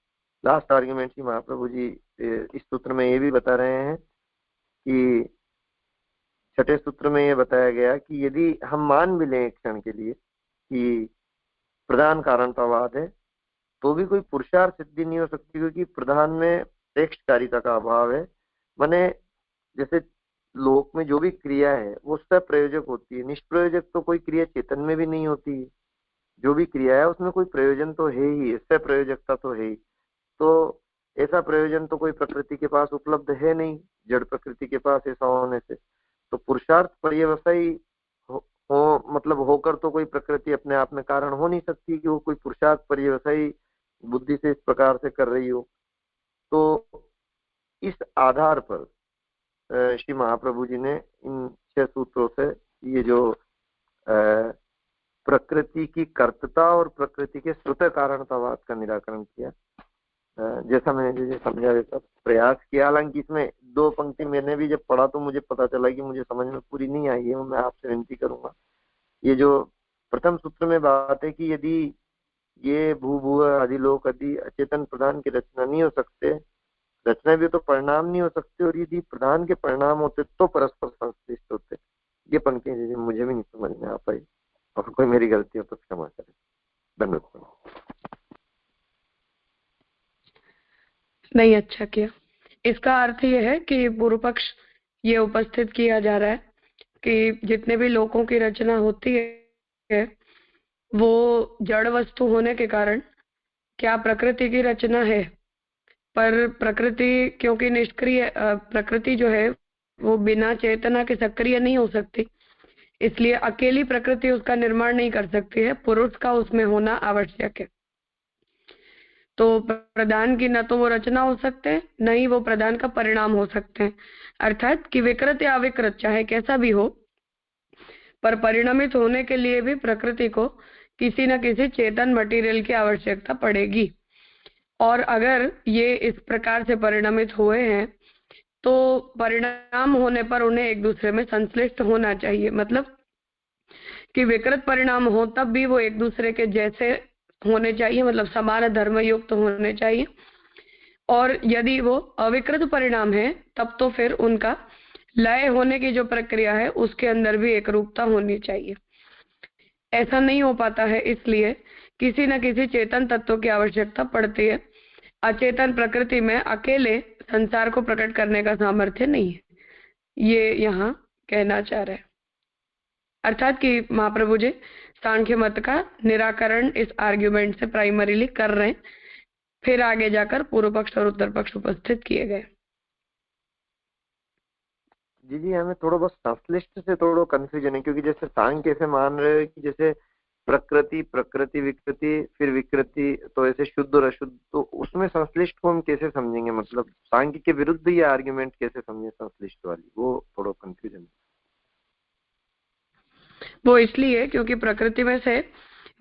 लास्ट आर्ग्यूमेंट की महाप्रभु जी इस सूत्र में ये भी बता रहे हैं कि छठे सूत्र में ये बताया गया कि यदि हम मान भी लें एक क्षण के लिए कि प्रधान कारणतावाद है, तो भी कोई पुरुषार्थ सिद्धि नहीं हो सकती, क्योंकि प्रधान में श्रेष्ठकारिता का अभाव है। माने जैसे लोक में जो भी क्रिया है वो सप्रयोजक होती है, निष्प्रयोजक तो कोई क्रिया चेतन में भी नहीं होती है। जो भी क्रिया है उसमें कोई प्रयोजन तो है ही, सप्रयोजकता तो है ही। तो ऐसा प्रयोजन तो कोई प्रकृति के पास उपलब्ध है नहीं, जड़ प्रकृति के पास ऐसा होने से। तो पुरुषार्थ पर्यवसायी मतलब होकर तो कोई प्रकृति अपने आप में कारण हो नहीं सकती कि वो कोई पुरुषार्थ पर्यवसायी बुद्धि से इस प्रकार से कर रही हो। तो इस आधार पर श्री महाप्रभु जी ने इन 6 सूत्रों से ये जो प्रकृति की कर्तता और प्रकृति के स्वतः कारणतावाद का निराकरण किया। जैसा मैंने जो समझा वैसा प्रयास किया। हालांकि इसमें 2 पंक्ति मैंने भी जब पढ़ा तो मुझे पता चला कि मुझे समझ में पूरी नहीं आई है, मैं आपसे विनती करूंगा। ये जो प्रथम सूत्र में बात है कि यदि ये भू भू आदि लोक आदि अचेतन प्रधान की रचना नहीं हो सकते, रचना भी तो परिणाम नहीं हो सकते, और यदि प्रधान के परिणाम होते तो परस्पर संश्लिष्ट होते। ये पंक्ति मुझे भी नहीं समझ में आ पाई, और कोई मेरी गलती हो तो क्षमा करें। धन्यवाद। नहीं, अच्छा किया। इसका अर्थ ये है कि पूर्व पक्ष ये उपस्थित किया जा रहा है कि जितने भी लोकों की रचना होती है वो जड़ वस्तु होने के कारण क्या प्रकृति की रचना है, पर प्रकृति क्योंकि निष्क्रिय, प्रकृति जो है वो बिना चेतना के सक्रिय नहीं हो सकती, इसलिए अकेली प्रकृति उसका निर्माण नहीं कर सकती है, पुरुष का उसमें होना आवश्यक है। तो प्रधान की न तो वो रचना हो सकते हैं, न ही वो प्रधान का परिणाम हो सकते हैं। अर्थात कि विकृत या अविकृत चाहे कैसा भी हो, पर परिणमित होने के लिए भी प्रकृति को किसी न किसी चेतन मटेरियल की आवश्यकता पड़ेगी। और अगर ये इस प्रकार से परिणमित हुए हैं तो परिणाम होने पर उन्हें एक दूसरे में संश्लिष्ट होना चाहिए, मतलब कि विकृत परिणाम हो तब भी वो एक दूसरे के जैसे होने चाहिए, मतलब समान धर्म युक्त होने चाहिए। और यदि वो अविकृत परिणाम है तब तो फिर उनका लय होने की जो प्रक्रिया है उसके अंदर भी एक रूपता होनी चाहिए। ऐसा नहीं हो पाता है, इसलिए किसी न किसी चेतन तत्व की आवश्यकता पड़ती है। अचेतन प्रकृति में अकेले संसार को प्रकट करने का सामर्थ्य नहीं है, ये यहाँ कहना चाह रहे हैं। अर्थात कि महाप्रभु जी सांख्य मत का निराकरण इस आर्ग्यूमेंट से प्राइमरीली कर रहे हैं, फिर आगे जाकर पूर्व पक्ष और उत्तर पक्ष उपस्थित किए गए। जी हमें थोड़ा बहुत संश्लिष्ट से थोड़ा कंफ्यूजन है, क्योंकि जैसे सांख्य ऐसे मान रहे हैं कि जैसे प्रकृति प्रकृति विकृति फिर विकृति, तो ऐसे शुद्ध और अशुद्ध, तो उसमें संश्लिष्ट को हम कैसे समझेंगे? मतलब सांख्य के विरुद्ध ये आर्ग्यूमेंट कैसे समझे संश्लिष्ट वाली, वो थोड़ा कंफ्यूजन है। वो इसलिए क्योंकि प्रकृति में से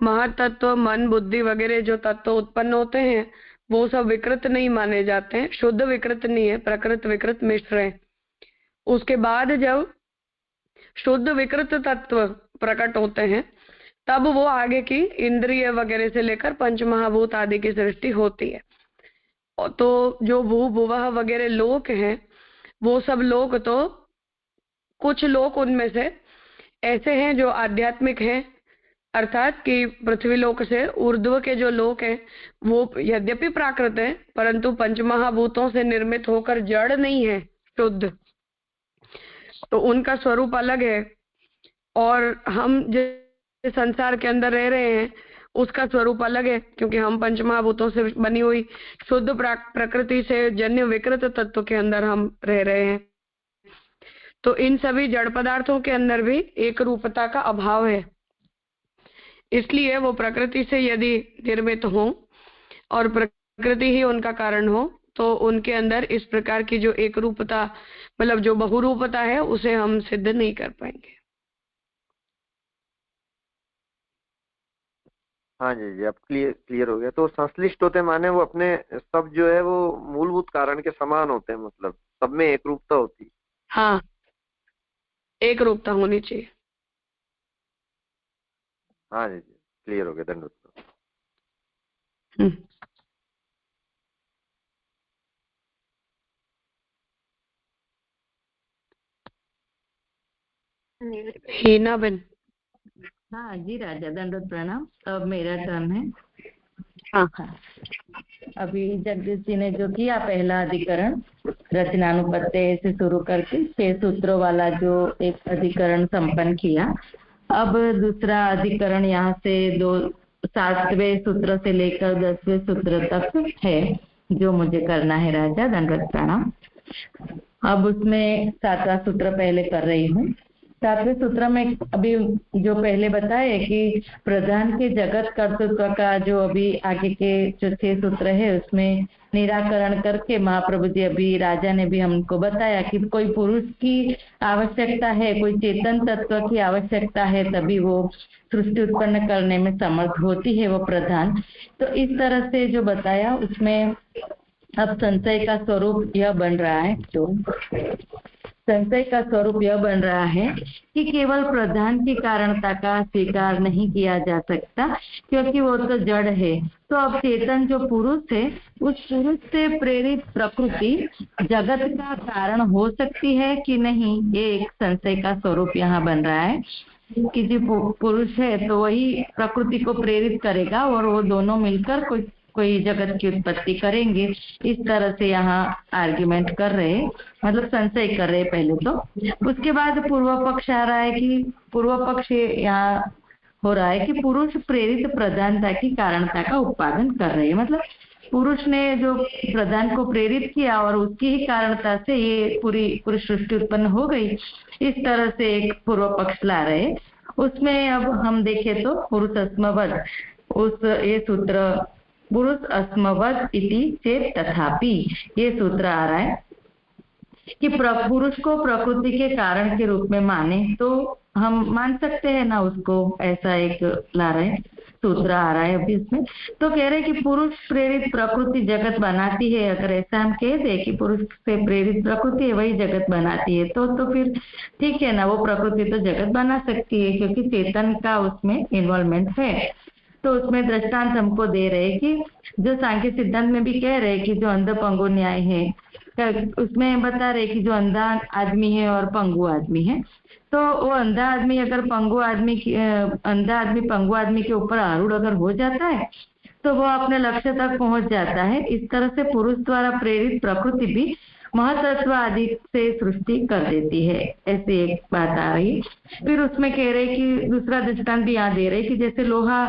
महातत्व, मन, बुद्धि वगैरह जो तत्व उत्पन्न होते हैं वो सब विकृत नहीं माने जाते हैं, शुद्ध विकृत नहीं है, प्रकृत विकृत मिश्र है। उसके बाद जब शुद्ध विकृत तत्व प्रकट होते हैं तब वो आगे की इंद्रिय वगैरह से लेकर पंचमहाभूत आदि की सृष्टि होती है। तो जो भू भुवः वगैरह लोक हैं, वो सब लोक, तो कुछ लोक उनमें से ऐसे हैं जो आध्यात्मिक हैं, अर्थात कि पृथ्वी लोक से ऊर्ध्व के जो लोक हैं वो यद्यपि प्राकृत है परंतु पंचमहाभूतों से निर्मित होकर जड़ नहीं है, शुद्ध, तो उनका स्वरूप अलग है। और हम जिस संसार के अंदर रह रहे हैं उसका स्वरूप अलग है, क्योंकि हम पंचमहाभूतों से बनी हुई शुद्ध प्रकृति से जन्य विकृत तत्व के अंदर हम रह रहे हैं। तो इन सभी जड़ पदार्थों के अंदर भी एक रूपता का अभाव है, इसलिए वो प्रकृति से यदि निर्मित हो और प्रकृति ही उनका कारण हो तो उनके अंदर इस प्रकार की जो एक रूपता, मतलब जो बहुरूपता है, उसे हम सिद्ध नहीं कर पाएंगे। हाँ जी अब क्लियर हो गया। तो संश्लिष्ट होते माने वो अपने सब जो है वो मूलभूत कारण के समान होते हैं, मतलब सब में एक रूपता होती। हाँ, एक रूपता होनी चाहिए। हाँ जी क्लियर हो गया, धन्यवाद। हीना बेन। हाँ जी राजा, दंडवत प्रणाम। अब मेरा टर्न है। हाँ, अभी जगदीश जी ने जो किया पहला अधिकरण रचनानुपत्ति से शुरू करके 6 सूत्रों वाला जो एक अधिकरण संपन्न किया, अब दूसरा अधिकरण यहाँ से 7वें सूत्र से लेकर 10वें सूत्र तक है जो मुझे करना है राजा, दंडवत प्रणाम। अब उसमें 7वां सूत्र पहले कर रही हूँ। 7वें सूत्र में अभी जो पहले बताए कि प्रधान के जगत कर्तृत्व का जो अभी आगे के जो 6 सूत्र है उसमें निराकरण करके महाप्रभु जी, अभी राजा ने भी हमको बताया कि कोई पुरुष की आवश्यकता है, कोई चेतन तत्व की आवश्यकता है, तभी वो सृष्टि उत्पन्न करने में समर्थ होती है वो प्रधान। तो इस तरह से जो बताया उसमें अब संशय का स्वरूप यह बन रहा है, जो संशय का स्वरूप यह बन रहा है कि केवल प्रधान की कारणता का स्वीकार नहीं किया जा सकता क्योंकि वो तो जड़ है। तो अब चेतन जो पुरुष है, उस पुरुष से प्रेरित प्रकृति जगत का कारण हो सकती है कि नहीं, ये एक संशय का स्वरूप यहाँ बन रहा है कि जो पुरुष है तो वही प्रकृति को प्रेरित करेगा और वो दोनों मिलकर कोई जगत की उत्पत्ति करेंगे। इस तरह से यहाँ आर्ग्यूमेंट कर रहे, मतलब संशय कर रहे पहले तो। उसके बाद पूर्व पक्ष आ रहा है कि पूर्व पक्ष यहाँ हो रहा है कि पुरुष प्रेरित प्रधानता की कारणता का उत्पादन कर रहे हैं, मतलब पुरुष ने जो प्रधान को प्रेरित किया और उसकी ही कारणता से ये पूरी सृष्टि उत्पन्न हो गई। इस तरह से एक पूर्व पक्ष ला रहे। उसमें अब हम देखें तो पुरुष अस्मवद, उस ये सूत्र पुरुष अस्मवद इति चेत तथापि, ये सूत्र आ रहा है कि पुरुष को प्रकृति के कारण के रूप में माने तो हम मान सकते हैं ना उसको, ऐसा एक ला रहे सूत्र आ रहा है अभी इसमें। तो कह रहे कि पुरुष प्रेरित प्रकृति जगत बनाती है। अगर ऐसा हम कह दे कि पुरुष से प्रेरित प्रकृति है वही जगत बनाती है तो फिर ठीक है ना, वो प्रकृति तो जगत बना सकती है क्योंकि चेतन का उसमें इन्वॉल्वमेंट है। तो उसमें दृष्टांत हमको दे रहे कि जो सांख्य सिद्धांत में भी कह रहे कि जो अंध पंगु न्याय है, उसमें बता रहे कि जो अंधा आदमी है और पंगु आदमी है, तो वो अंधा आदमी अगर अंधा आदमी पंगु आदमी के ऊपर आरूढ़ अगर हो जाता है तो वो अपने लक्ष्य तक पहुंच जाता है। इस तरह से पुरुष द्वारा प्रेरित प्रकृति भी महतत्व आदि से सृष्टि कर देती है, ऐसी एक बात आ रही। फिर उसमें कह रहे कि दूसरा दृष्टांत भी यहाँ दे रहे कि जैसे लोहा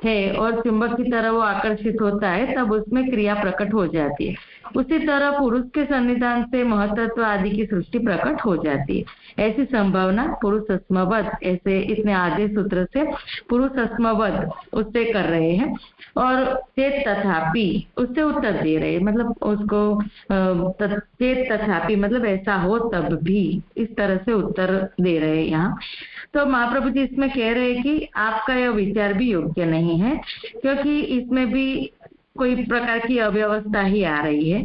है और चुंबक की तरह वो आकर्षित होता है तब उसमें क्रिया प्रकट हो जाती है, उसी तरह पुरुष के सन्निधान से महतत्व आदि की सृष्टि प्रकट हो जाती है। ऐसी संभावना पुरुष अस्मवद, ऐसे इतने आधे सूत्र से पुरुष अस्मवद उससे कर रहे हैं और चेत तथापि उससे उत्तर दे रहे हैं, मतलब उसको चेत तथापि मतलब ऐसा हो तब भी, इस तरह से उत्तर दे रहे हैं यहाँ। तो महाप्रभु जी इसमें कह रहे हैं कि आपका यह विचार भी योग्य नहीं है, क्योंकि इसमें भी कोई प्रकार की अव्यवस्था ही आ रही है।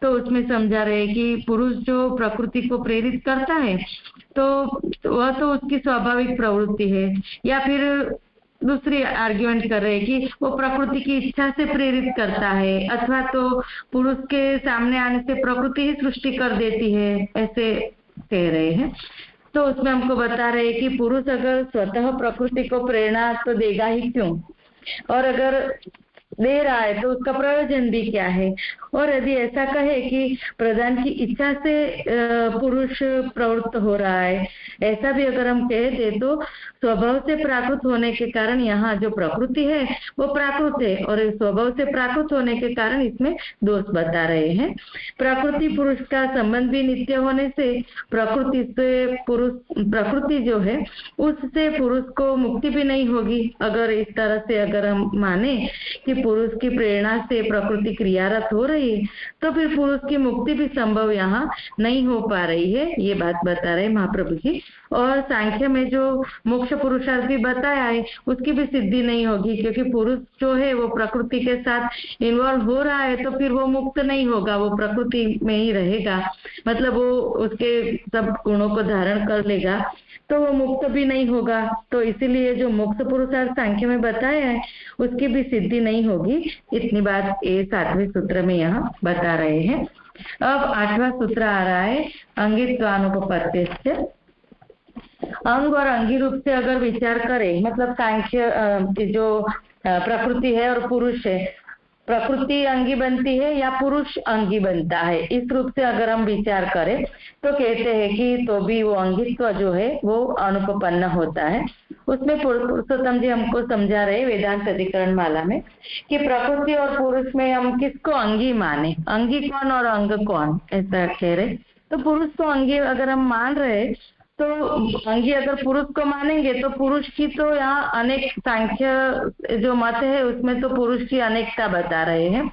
तो उसमें समझा रहे कि पुरुष जो प्रकृति को प्रेरित करता है तो वह तो उसकी स्वाभाविक प्रवृत्ति है, या फिर दूसरी आर्ग्यूमेंट कर रहे हैं कि वो प्रकृति की इच्छा से प्रेरित करता है, अथवा तो पुरुष के सामने आने से प्रकृति ही सृष्टि कर देती है, ऐसे कह रहे हैं। तो उसमें हमको बता रहे हैं कि पुरुष अगर स्वतः प्रकृति को प्रेरणा तो देगा ही क्यों, और अगर दे रहा है तो उसका प्रयोजन भी क्या है। और यदि ऐसा कहे कि प्रधान की इच्छा से पुरुष प्रवृत्त हो रहा है, ऐसा भी अगर हम कह दे तो स्वभाव से प्राकृत होने के कारण यहाँ जो प्रकृति है वो प्राकृत है, और स्वभाव से प्राकृत होने के कारण इसमें दोष बता रहे हैं। प्रकृति पुरुष का संबंध भी नित्य होने से प्रकृति से पुरुष, प्रकृति जो है उससे पुरुष को मुक्ति भी नहीं होगी। अगर इस तरह से अगर हम माने कि पुरुष की प्रेरणा से प्रकृति क्रियारत हो रही है तो फिर पुरुष की मुक्ति भी संभव यहाँ नहीं हो पा रही है, ये बात बता रहे महाप्रभु जी। और सांख्य में जो मोक्ष पुरुषार्थ भी बताया है उसकी भी सिद्धि नहीं होगी, क्योंकि पुरुष जो है वो प्रकृति के साथ इन्वॉल्व हो रहा है तो फिर वो मुक्त नहीं होगा, वो प्रकृति में ही रहेगा, मतलब वो उसके सब गुणों को धारण कर लेगा तो वो मुक्त भी नहीं होगा। तो इसीलिए जो मोक्ष पुरुषार्थ सांख्य में बताया है उसकी भी सिद्धि नहीं होगी, इतनी बात ये 7वें सूत्र में यहाँ बता रहे हैं। अब 8वां सूत्र आ रहा है अंगित्वानुपपत्तिश्च। अंग और अंगी रूप से अगर विचार करें, मतलब सांख्य जो प्रकृति है और पुरुष है, प्रकृति अंगी बनती है या पुरुष अंगी बनता है, इस रूप से अगर हम विचार करें तो कहते हैं कि तो भी वो अंगित्व जो है वो अनुपपन्न होता है। उसमें पुरुषोत्तम जी हमको समझा रहे वेदांत अधिकरण माला में कि प्रकृति और पुरुष में हम किसको अंगी माने, अंगी कौन और अंग कौन, ऐसा कह रहे। तो पुरुष को अंगी अगर हम मान रहे तो अंगी अगर पुरुष को मानेंगे तो पुरुष की तो यहाँ अनेक सांख्य जो मत है उसमें तो पुरुष की अनेकता बता रहे हैं,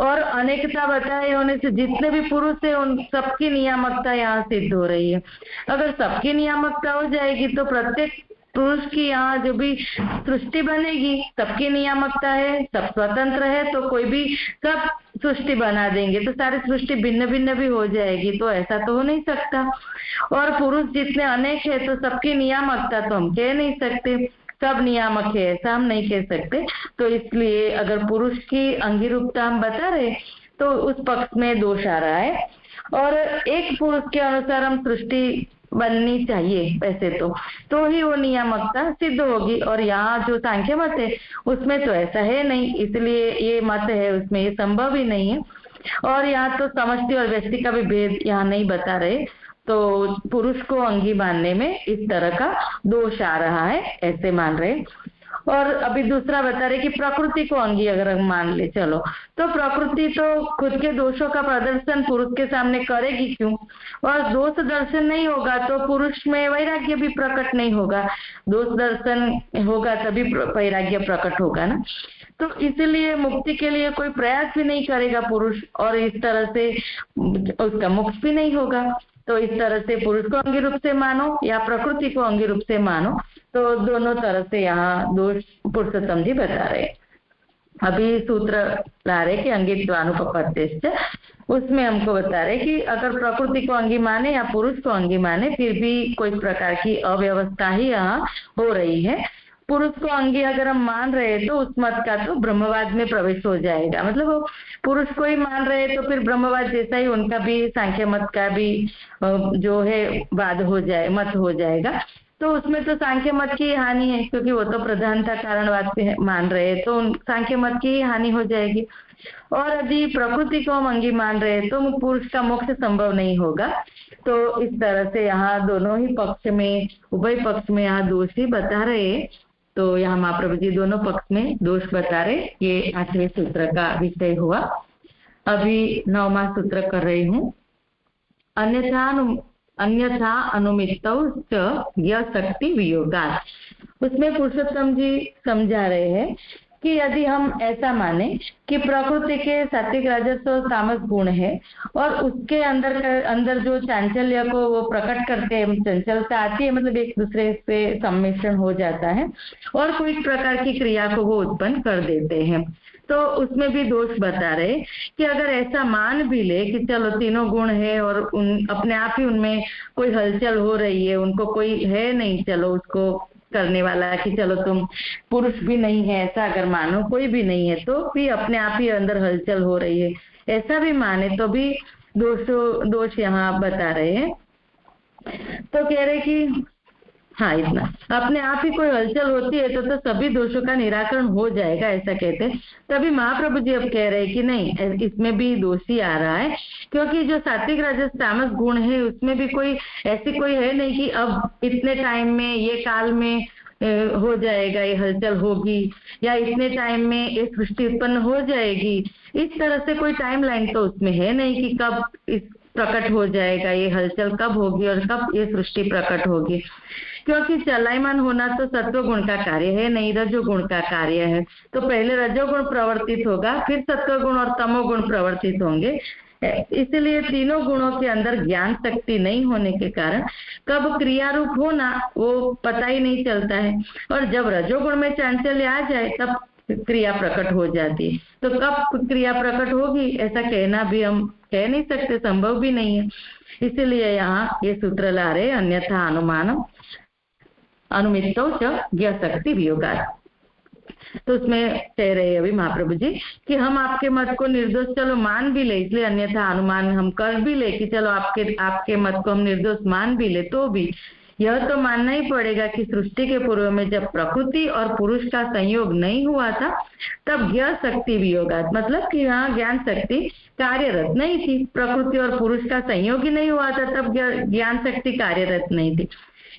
और अनेकता बताए होने से जितने भी पुरुष है उन सबकी नियामकता यहाँ सिद्ध हो रही है। अगर सबकी नियामकता हो जाएगी तो प्रत्येक पुरुष की यहाँ जो भी सृष्टि बनेगी सबकी नियामकता है, सब स्वतंत्र है, तो कोई भी सब सृष्टि बना देंगे तो सारी सृष्टि भिन्न भिन्न भी हो जाएगी, तो ऐसा तो हो नहीं सकता। और पुरुष जितने अनेक है तो सबकी नियामकता तो हम कह नहीं सकते, सब नियामक है ऐसा हम नहीं कह सकते। तो इसलिए अगर पुरुष की अंगी रूपता हम बता रहे तो उस पक्ष में दोष आ रहा है, और एक पुरुष के अनुसार हम सृष्टि बननी चाहिए वैसे तो ही वो नियामकता सिद्ध होगी। और यहाँ जो सांख्य मत है उसमें तो ऐसा है नहीं, इसलिए ये मत है उसमें ये संभव ही नहीं है। और यहाँ तो समष्टि और व्यष्टि का भी भेद यहाँ नहीं बता रहे, तो पुरुष को अंगी मानने में इस तरह का दोष आ रहा है, ऐसे मान रहे। और अभी दूसरा बता रहे कि प्रकृति को अंगी अगर हम मान ले चलो तो प्रकृति तो खुद के दोषों का प्रदर्शन पुरुष के सामने करेगी क्यों, और दोष दर्शन नहीं होगा तो पुरुष में वैराग्य भी प्रकट नहीं होगा, दोष दर्शन होगा तभी वैराग्य प्रकट होगा ना। तो इसलिए मुक्ति के लिए कोई प्रयास भी नहीं करेगा पुरुष, और इस तरह से उसका मोक्ष भी नहीं होगा। तो इस तरह से पुरुष को अंगी रूप से मानो या प्रकृति को अंगी रूप से मानो, तो दोनों तरह से यहाँ दोष पुरुषोत्तम जी बता रहे। अभी सूत्र ला रहे कि अंगित्वानुपपत्तिश्च, उसमें हमको बता रहे कि अगर प्रकृति को अंगी माने या पुरुष को अंगी माने फिर भी कोई प्रकार की अव्यवस्था ही यहाँ हो रही है। पुरुष को अंगी अगर हम मान रहे हैं तो उस मत का तो ब्रह्मवाद में प्रवेश हो जाएगा, मतलब वो पुरुष को ही मान रहे हैं तो फिर ब्रह्मवाद जैसा ही उनका भी सांख्य मत का भी जो है वाद हो जाए, मत हो जाएगा। तो उसमें तो सांख्य मत की हानि है, क्योंकि वो तो प्रधानता कारणवाद पे मान रहे हैं तो सांख्य मत की हानि हो जाएगी। और यदि प्रकृति को हम अंगी मान रहे हैं तो पुरुष का मोक्ष संभव नहीं होगा, तो इस तरह से यहाँ दोनों ही पक्ष में, उभय पक्ष में यहाँ दोष ही बता रहे हैं। तो यहाँ महाप्रभु जी दोनों पक्ष में दोष बता रहे। ये 8वें सूत्र का विषय हुआ। अभी 9वां सूत्र कर रही हूँ। अन्यथा अनुमितौ शक्ति वियोगात्। उसमें पुरुषोत्तम जी समझा रहे हैं कि यदि हम ऐसा माने कि प्रकृति के सात्विक राजस और तामस गुण है और उसके अंदर जो चांचल्य को वो प्रकट करते हैं, चंचलता आती है, मतलब एक दूसरे से सम्मिश्रण हो जाता है और कोई प्रकार की क्रिया को वो उत्पन्न कर देते हैं, तो उसमें भी दोष बता रहे कि अगर ऐसा मान भी ले कि चलो तीनों गुण है और अपने आप ही उनमें कोई हलचल हो रही है, उनको कोई है नहीं चलो उसको करने वाला कि चलो तुम पुरुष भी नहीं है, ऐसा अगर मानो कोई भी नहीं है तो भी अपने आप ही अंदर हलचल हो रही है, ऐसा भी माने तो भी दोष यहाँ बता रहे हैं। तो कह रहे कि हाँ, इतना अपने आप ही कोई हलचल होती है तो सभी दोषों का निराकरण हो जाएगा, ऐसा कहते हैं। तभी महाप्रभु जी अब कह रहे हैं कि नहीं, इसमें भी दोषी आ रहा है, क्योंकि जो सात्विक राजस तामस गुण है उसमें भी कोई ऐसी कोई है नहीं कि अब इतने टाइम में, ये काल में हो जाएगा, ये हलचल होगी, या इतने टाइम में ये सृष्टि उत्पन्न हो जाएगी। इस तरह से कोई टाइम लाइन तो उसमें है नहीं कि कब इस प्रकट हो जाएगा, ये हलचल कब होगी और कब ये सृष्टि प्रकट होगी, क्योंकि चलायमान होना तो सत्व गुण का कार्य है, नहीं रजोगुण का कार्य है। तो पहले रजोगुण प्रवर्तित होगा, फिर सत्व गुण और तमोगुण प्रवर्तित होंगे। इसलिए तीनों गुणों के अंदर ज्ञान शक्ति नहीं होने के कारण कब क्रिया रूप होना वो पता ही नहीं चलता है, और जब रजोगुण में चांचल्य आ जाए तब क्रिया प्रकट हो जाती है। तो कब क्रिया प्रकट होगी ऐसा कहना भी हम कह नहीं सकते, संभव भी नहीं है। इसीलिए यहाँ ये सूत्र ला रहे, अन्यथा अनुमानम अनुमितौ च ज्ञशक्ति वियोगात्। तो उसमें कह रहे अभी महाप्रभु जी कि हम आपके मत को निर्दोष चलो मान भी ले, इसलिए अन्यथा अनुमान हम कर भी ले कि चलो आपके मत को हम निर्दोष मान भी ले, तो भी यह तो मानना ही पड़ेगा कि सृष्टि के पूर्व में जब प्रकृति और पुरुष का संयोग नहीं हुआ था तब ज्ञ शक्ति वियोगात्, मतलब कि यहाँ ज्ञान शक्ति कार्यरत नहीं थी। प्रकृति और पुरुष का संयोग ही नहीं हुआ था तब ज्ञान शक्ति कार्यरत नहीं थी।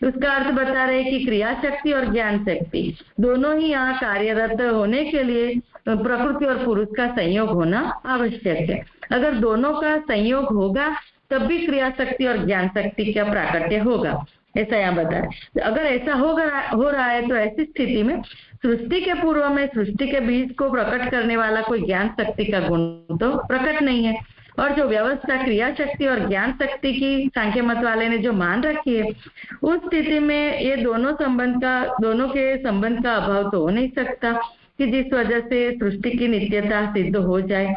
उसका अर्थ बता रहे कि क्रिया शक्ति और ज्ञान शक्ति दोनों ही यहाँ कार्यरत होने के लिए प्रकृति और पुरुष का संयोग होना आवश्यक है। अगर दोनों का संयोग होगा तब भी क्रिया शक्ति और ज्ञान शक्ति का प्राकट्य होगा, ऐसा यहाँ बताया। अगर ऐसा हो रहा है तो ऐसी स्थिति में सृष्टि के पूर्व में सृष्टि के बीज को प्रकट करने वाला कोई ज्ञान शक्ति का गुण तो प्रकट नहीं है, और जो व्यवस्था क्रिया शक्ति और ज्ञान शक्ति की सांख्य मत वाले ने जो मान रखी है, उस स्थिति में ये दोनों के संबंध का अभाव तो हो नहीं सकता कि जिस वजह से सृष्टि की नित्यता सिद्ध हो जाए।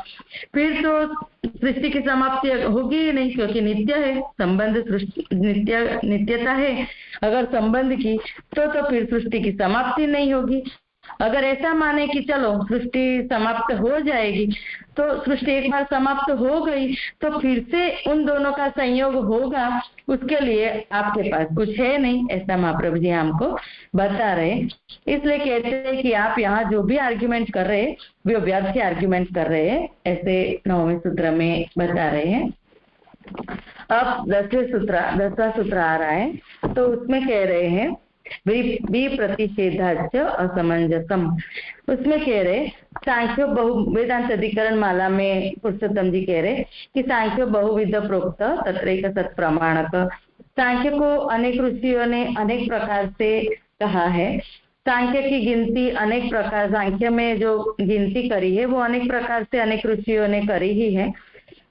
फिर तो सृष्टि की समाप्ति होगी ही नहीं, क्योंकि नित्य है संबंध, सृष्टि नित्यता है अगर संबंध की, तो फिर सृष्टि की समाप्ति नहीं होगी। अगर ऐसा माने कि चलो सृष्टि समाप्त हो जाएगी, तो सृष्टि एक बार समाप्त हो गई तो फिर से उन दोनों का संयोग होगा, उसके लिए आपके पास कुछ है नहीं, ऐसा महाप्रभु जी हमको बता रहे। इसलिए कहते हैं कि आप यहाँ जो भी आर्ग्यूमेंट कर रहे हैं वो व्यर्थ आर्ग्यूमेंट कर रहे हैं, ऐसे 9वें सूत्र में बता रहे हैं। अब 10वां सूत्र आ रहा है, तो उसमें कह रहे हैं प्रतिषेधाच असमंजसम। उसमें कह रहे सांख्य वेदांत अधिकरण माला में पुरुषोत्तम जी कह रहे कि सांख्य बहुविध प्रोक्त तत्रैक सत प्रमाणक। सांख्य को अनेक ऋषियों ने अनेक प्रकार से कहा है। सांख्य की गिनती अनेक प्रकार, सांख्य में जो गिनती करी है वो अनेक प्रकार से अनेक ऋषियों ने करी ही है।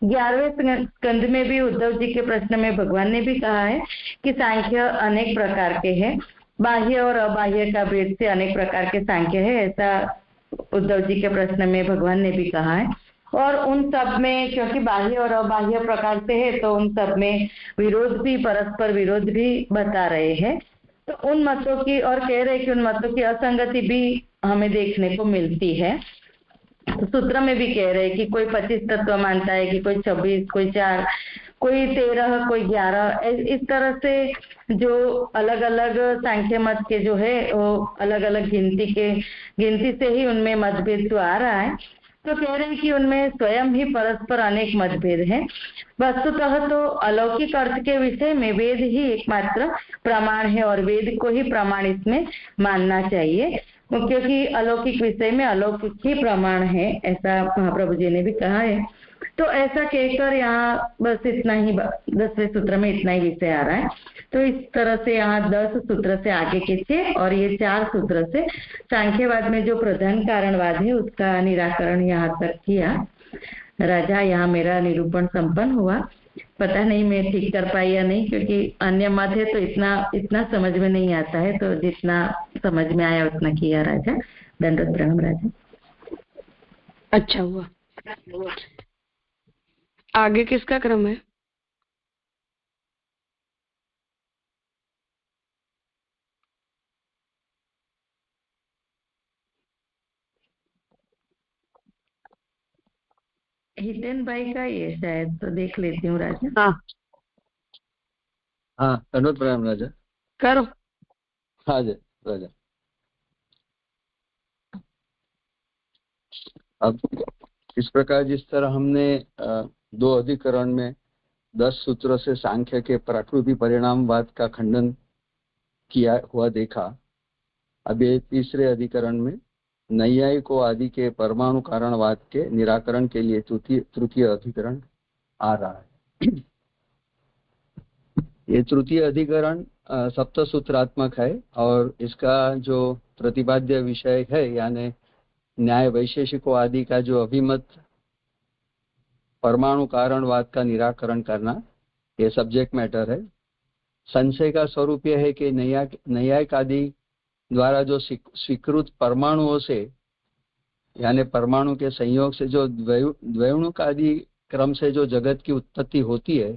11वें स्कंद में भी उद्धव जी के प्रश्न में भगवान ने भी कहा है कि सांख्य अनेक प्रकार के हैं, बाह्य और अबाह्य का भेद से अनेक प्रकार के सांख्य है, ऐसा उद्धव जी के प्रश्न में भगवान ने भी कहा है। और उन सब में क्योंकि बाह्य और अबाह्य प्रकार से है तो उन सब में विरोध भी, परस्पर विरोध भी बता रहे हैं। तो उन मतों की, और कह रहे कि उन मतों की असंगति भी हमें देखने को मिलती है। तो सूत्र में भी कह रहे कि कोई 25 तत्व मानता है, कि कोई 26, कोई 4, कोई 13, कोई 11, इस तरह से जो अलग अलग सांख्य मत के जो है वो अलग अलग गिनती से ही उनमें मतभेद तो आ रहा है। तो कह रहे हैं कि उनमें स्वयं ही परस्पर अनेक मतभेद हैं। वस्तुतः तो अलौकिक अर्थ के विषय में वेद ही एकमात्र प्रमाण है और वेद को ही प्रमाण इसमें मानना चाहिए, क्योंकि अलौकिक विषय में अलौकिक ही प्रमाण है, ऐसा महाप्रभु जी ने भी कहा है। तो ऐसा कहकर यहाँ बस इतना ही 10वें सूत्र में इतना ही विषय आ रहा है। तो इस तरह से यहाँ 10 सूत्र से आगे के 6 और ये 4 सूत्र से सांख्यवाद में जो प्रधान कारणवाद है उसका निराकरण यहाँ तक किया। राजा, यहाँ मेरा निरूपण संपन्न हुआ। पता नहीं मैं ठीक कर पाई या नहीं, क्योंकि अन्य मत है तो इतना समझ में नहीं आता है, तो जितना समझ में आया उतना किया राजा। दंडवत प्रणाम राजा। अच्छा हुआ। आगे किसका क्रम है? हितेन भाई का ये शायद, तो देख लेती हूँ राजा। हाँ हाँ, दंडवत प्रणाम राजा। करो। हाँ जी राजा। अब इस प्रकार जिस तरह हमने 2 अधिकरण में 10 सूत्र से सांख्य के प्रकृति परिणामवाद का खंडन किया हुआ देखा, अब ये तीसरे अधिकरण में नैयायिकों आदि के परमाणु कारणवाद के निराकरण के लिए तृतीय अधिकरण आ रहा है। ये तृतीय अधिकरण सप्तसूत्रात्मक है और इसका जो प्रतिपाद्य विषय है, यानी न्याय वैशेषिकों आदि का जो अभिमत परमाणु कारणवाद का निराकरण करना, ये सब्जेक्ट मैटर है। संशय का स्वरूप यह है कि नैयायिक आदि द्वारा जो स्वीकृत परमाणुओं से, यानी परमाणु के संयोग से जो द्वैणुक आदि क्रम से जो जगत की उत्पत्ति होती है,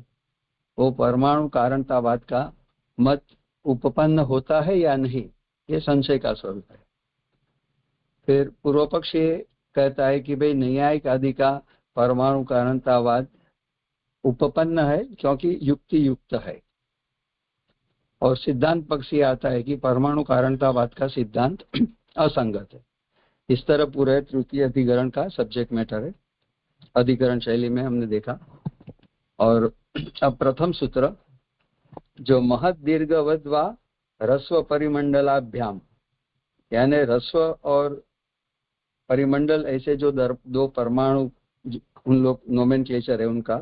वो परमाणु कारणतावाद का मत उपपन्न होता है या नहीं, ये संशय का स्वरूप है। फिर पूर्व पक्ष ये कहता है कि भाई नैयायिक आदि का परमाणु कारणतावाद उपपन्न है क्योंकि युक्ति युक्त है, और सिद्धांत पक्ष ये आता है कि परमाणु कारणतावाद का सिद्धांत असंगत है। इस तरह पूरे तृतीय अधिकरण का सब्जेक्ट मैटर है, अधिकरण शैली में हमने देखा। और अब प्रथम सूत्र, जो महद दीर्घवद वा ह्रस्व परिमंडलाभ्याम, यानी ह्रस्व और परिमंडल ऐसे जो 2 परमाणु उन लोग नोमेनक्लेचर है उनका,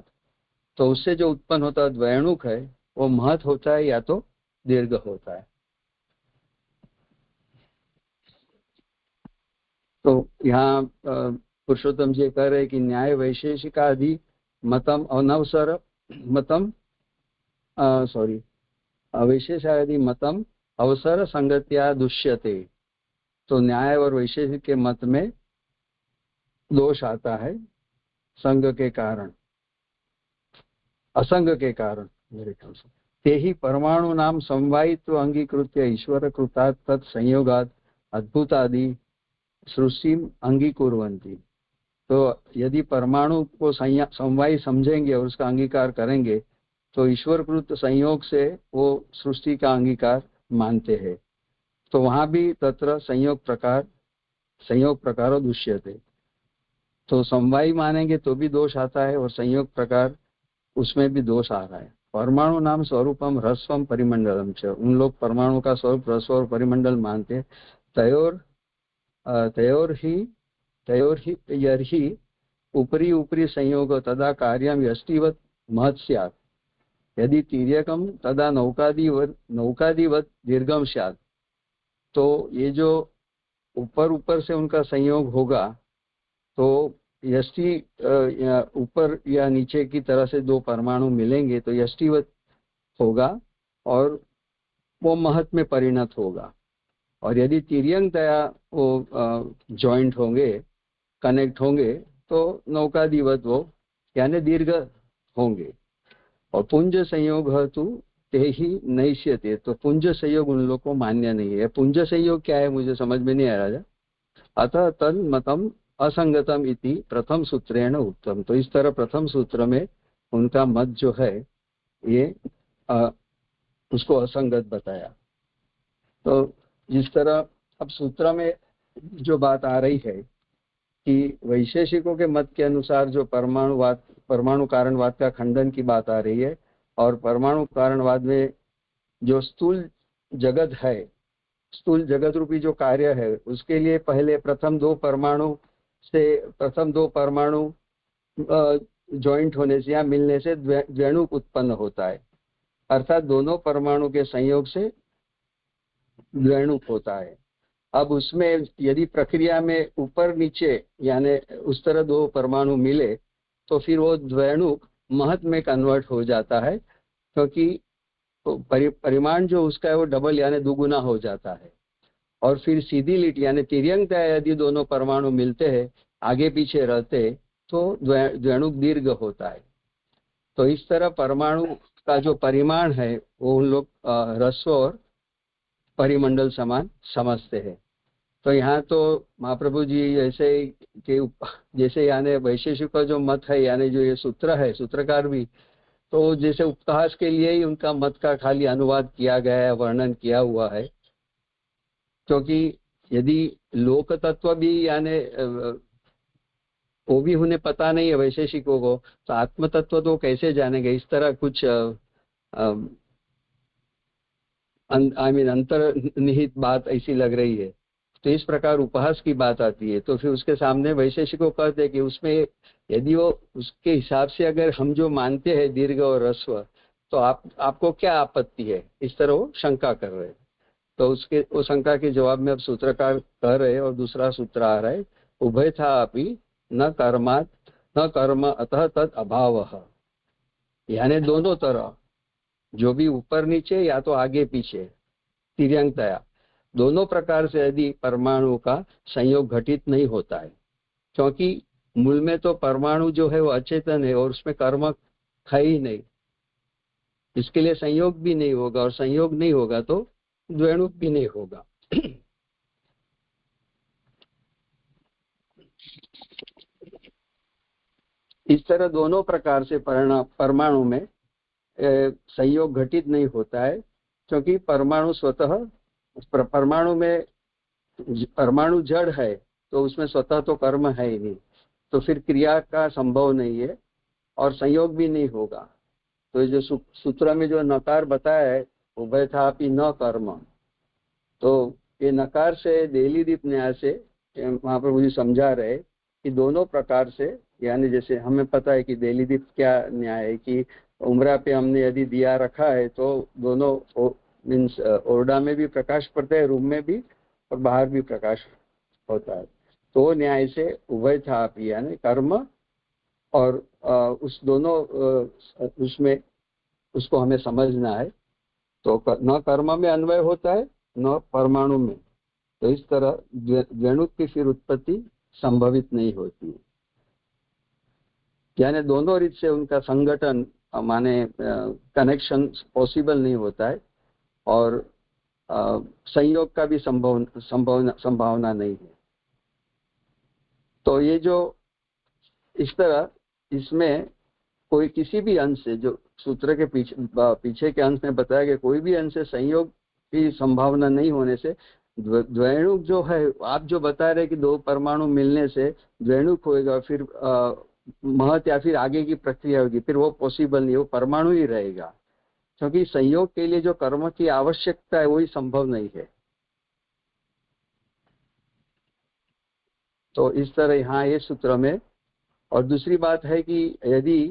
तो उससे जो उत्पन्न होता द्वैणुक है वो महत होता है या तो दीर्घ होता है। तो यहाँ पुरुषोत्तम जी कह रहे कि न्याय वैशेषिकादि मतम अनवसर मतम वैशेषादि मतम अवसर संगत्या दुष्यते। तो न्याय और वैशेषिक के मत में दोष आता है संग के कारण, असंग के कारण मेरे ख्याल से। ते ही परमाणु नाम समवायित्व अंगीकृत्य ईश्वर कृतात् तत् संयोगात् अद्भुतादि सृष्टि अंगीकुर्वन्ति। तो यदि परमाणु को समवायी समझेंगे और उसका अंगीकार करेंगे तो ईश्वरकृत संयोग से वो सृष्टि का अंगीकार मानते हैं। तो वहां भी तत्र संयोग प्रकारो दुष्यते। तो समवायी मानेंगे तो भी दोष आता है और संयोग प्रकार उसमें भी दोष आ रहा है। परमाणु नाम स्वरूपम ह्रस्वम परिमंडलम च, उन लोग परमाणु का स्वरूप ह्रस्व और परिमंडल मानते हैं। तयोर्हि ऊपरी संयोग तदा कार्यम यष्टिवत महत् स्यात्, यदि तिर्यकम तदा नौकादिवत दीर्घम स्यात्। तो ये जो ऊपर से उनका संयोग होगा तो यष्टि ऊपर या नीचे की तरह से 2 परमाणु मिलेंगे तो यष्टिवत होगा और वो महत् में परिणत होगा। और यदि तिर्यंगतया वो जॉइंट होंगे, कनेक्ट होंगे, तो नौकादिवत वो यानी दीर्घ होंगे। और पुंज संयोग हेतु ते ही नैष्यते, तो पुंज संयोग उन लोग को मान्य नहीं है। पुंज संयोग क्या है मुझे समझ में नहीं आ रहा। अतः तन मतम असंगतम इति प्रथम सूत्रेण उत्तम। तो इस तरह प्रथम सूत्र में उनका मत जो है ये उसको असंगत बताया। तो जिस तरह अब सूत्र में जो बात आ रही है कि वैशेषिकों के मत के अनुसार जो परमाणु कारणवाद का खंडन की बात आ रही है, और परमाणु कारणवाद में जो स्थूल जगत है, स्थूल जगत रूपी जो कार्य है, उसके लिए पहले प्रथम दो परमाणु जॉइंट होने से या मिलने से द्वेणुक उत्पन्न होता है, अर्थात दोनों परमाणु के संयोग से द्वेणुक होता है। अब उसमें यदि प्रक्रिया में ऊपर नीचे यानी उस तरह दो परमाणु मिले तो फिर वो द्वेणुक महत में कन्वर्ट हो जाता है, क्योंकि परिमाण जो उसका है वो डबल यानी दुगुना हो जाता है। और फिर सीधी लिट यानी तिर्यंकता यदि दोनों परमाणु मिलते हैं, आगे पीछे रहते, तो द्वेणुक दीर्घ होता है। तो इस तरह परमाणु का जो परिमाण है वो उन लोग ह्रस्व और परिमंडल समान समझते हैं। तो यहाँ तो महाप्रभु जी जैसे यानी वैशेषिक का जो मत है, यानी जो ये सूत्र है, सूत्रकार भी तो जैसे उपहास के लिए ही उनका मत का खाली अनुवाद किया गया है, वर्णन किया हुआ है। क्योंकि यदि लोक तत्व भी यानी वो भी उन्हें पता नहीं है वैशेषिकों को, तो आत्म तत्व तो कैसे जानेंगे। इस तरह कुछ अंतर्निहित बात ऐसी लग रही है। तो इस प्रकार उपहास की बात आती है, तो फिर उसके सामने वैशेषिकों कहते हैं कि उसमें यदि वो उसके हिसाब से अगर हम जो मानते हैं दीर्घ और ह्रस्व, तो आपको क्या आपत्ति है, इस तरह वो शंका कर रहे हैं। तो वो शंका के जवाब में अब सूत्रकार कह रहे हैं, और दूसरा सूत्र आ रहा है, उभय था अपि न कर्म अतः तद अभाव, यानी दोनों तरह जो भी ऊपर नीचे या तो आगे पीछे तिर्यंकतया दोनों प्रकार से यदि परमाणु का संयोग घटित नहीं होता है, क्योंकि मूल में तो परमाणु जो है वो अचेतन है और उसमें कर्म है ही नहीं, इसके लिए संयोग भी नहीं होगा, और संयोग नहीं होगा तो द्वेणुक भी नहीं होगा। इस तरह दोनों प्रकार से परमाणु में संयोग घटित नहीं होता है, क्योंकि परमाणु स्वतः परमाणु जड़ है, तो उसमें स्वतः तो कर्म है ही नहीं, तो फिर क्रिया का संभव नहीं है और संयोग भी नहीं होगा। तो ये जो सूत्र में जो नकार बताया है, उभय था अपि न कर्म, तो ये नकार से देलीदीप न्याय से महाप्रभु जी समझा रहे कि दोनों प्रकार से, यानी जैसे हमें पता है कि देलीदीप क्या न्याय है कि उम्रा पे हमने यदि दिया रखा है तो दोनों मीन्स ओरडा में भी प्रकाश पड़ता है, रूम में भी, और बाहर भी प्रकाश होता है। तो न्याय से उभय था अपि यानी कर्म और उस दोनों उसमें उसको हमें समझना है। तो न कर्म में अन्वय होता है न परमाणु में, तो इस तरह द्वेणुक की फिर उत्पत्ति संभवित नहीं होती है, यानी दोनों रीत से उनका संगठन माने कनेक्शन पॉसिबल नहीं होता है, और संयोग का भी संभावना नहीं है। तो ये जो इस तरह इसमें कोई किसी भी अंश से, जो सूत्र के पीछे के अंश में बताया गया, कोई भी अंश से संयोग की संभावना नहीं होने से द्वेणुक जो है, आप जो बता रहे कि दो परमाणु मिलने से द्वेणुक होएगा, फिर महत या फिर आगे की प्रक्रिया होगी, फिर वो पॉसिबल नहीं, वो परमाणु ही रहेगा, क्योंकि संयोग के लिए जो कर्म की आवश्यकता है वही संभव नहीं है। तो इस तरह यहाँ ये सूत्र में। और दूसरी बात है कि यदि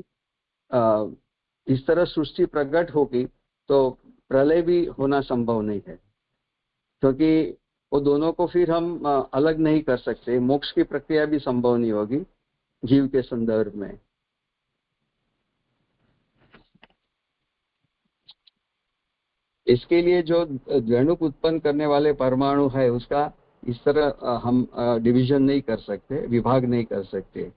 इस तरह सृष्टि प्रकट होगी तो प्रलय भी होना संभव नहीं है, क्योंकि वो दोनों को फिर हम अलग नहीं कर सकते, मोक्ष की प्रक्रिया भी संभव नहीं होगी जीव के संदर्भ में। इसके लिए जो द्वेणुक उत्पन्न करने वाले परमाणु है उसका इस तरह हम डिवीजन नहीं कर सकते, विभाग नहीं कर सकते,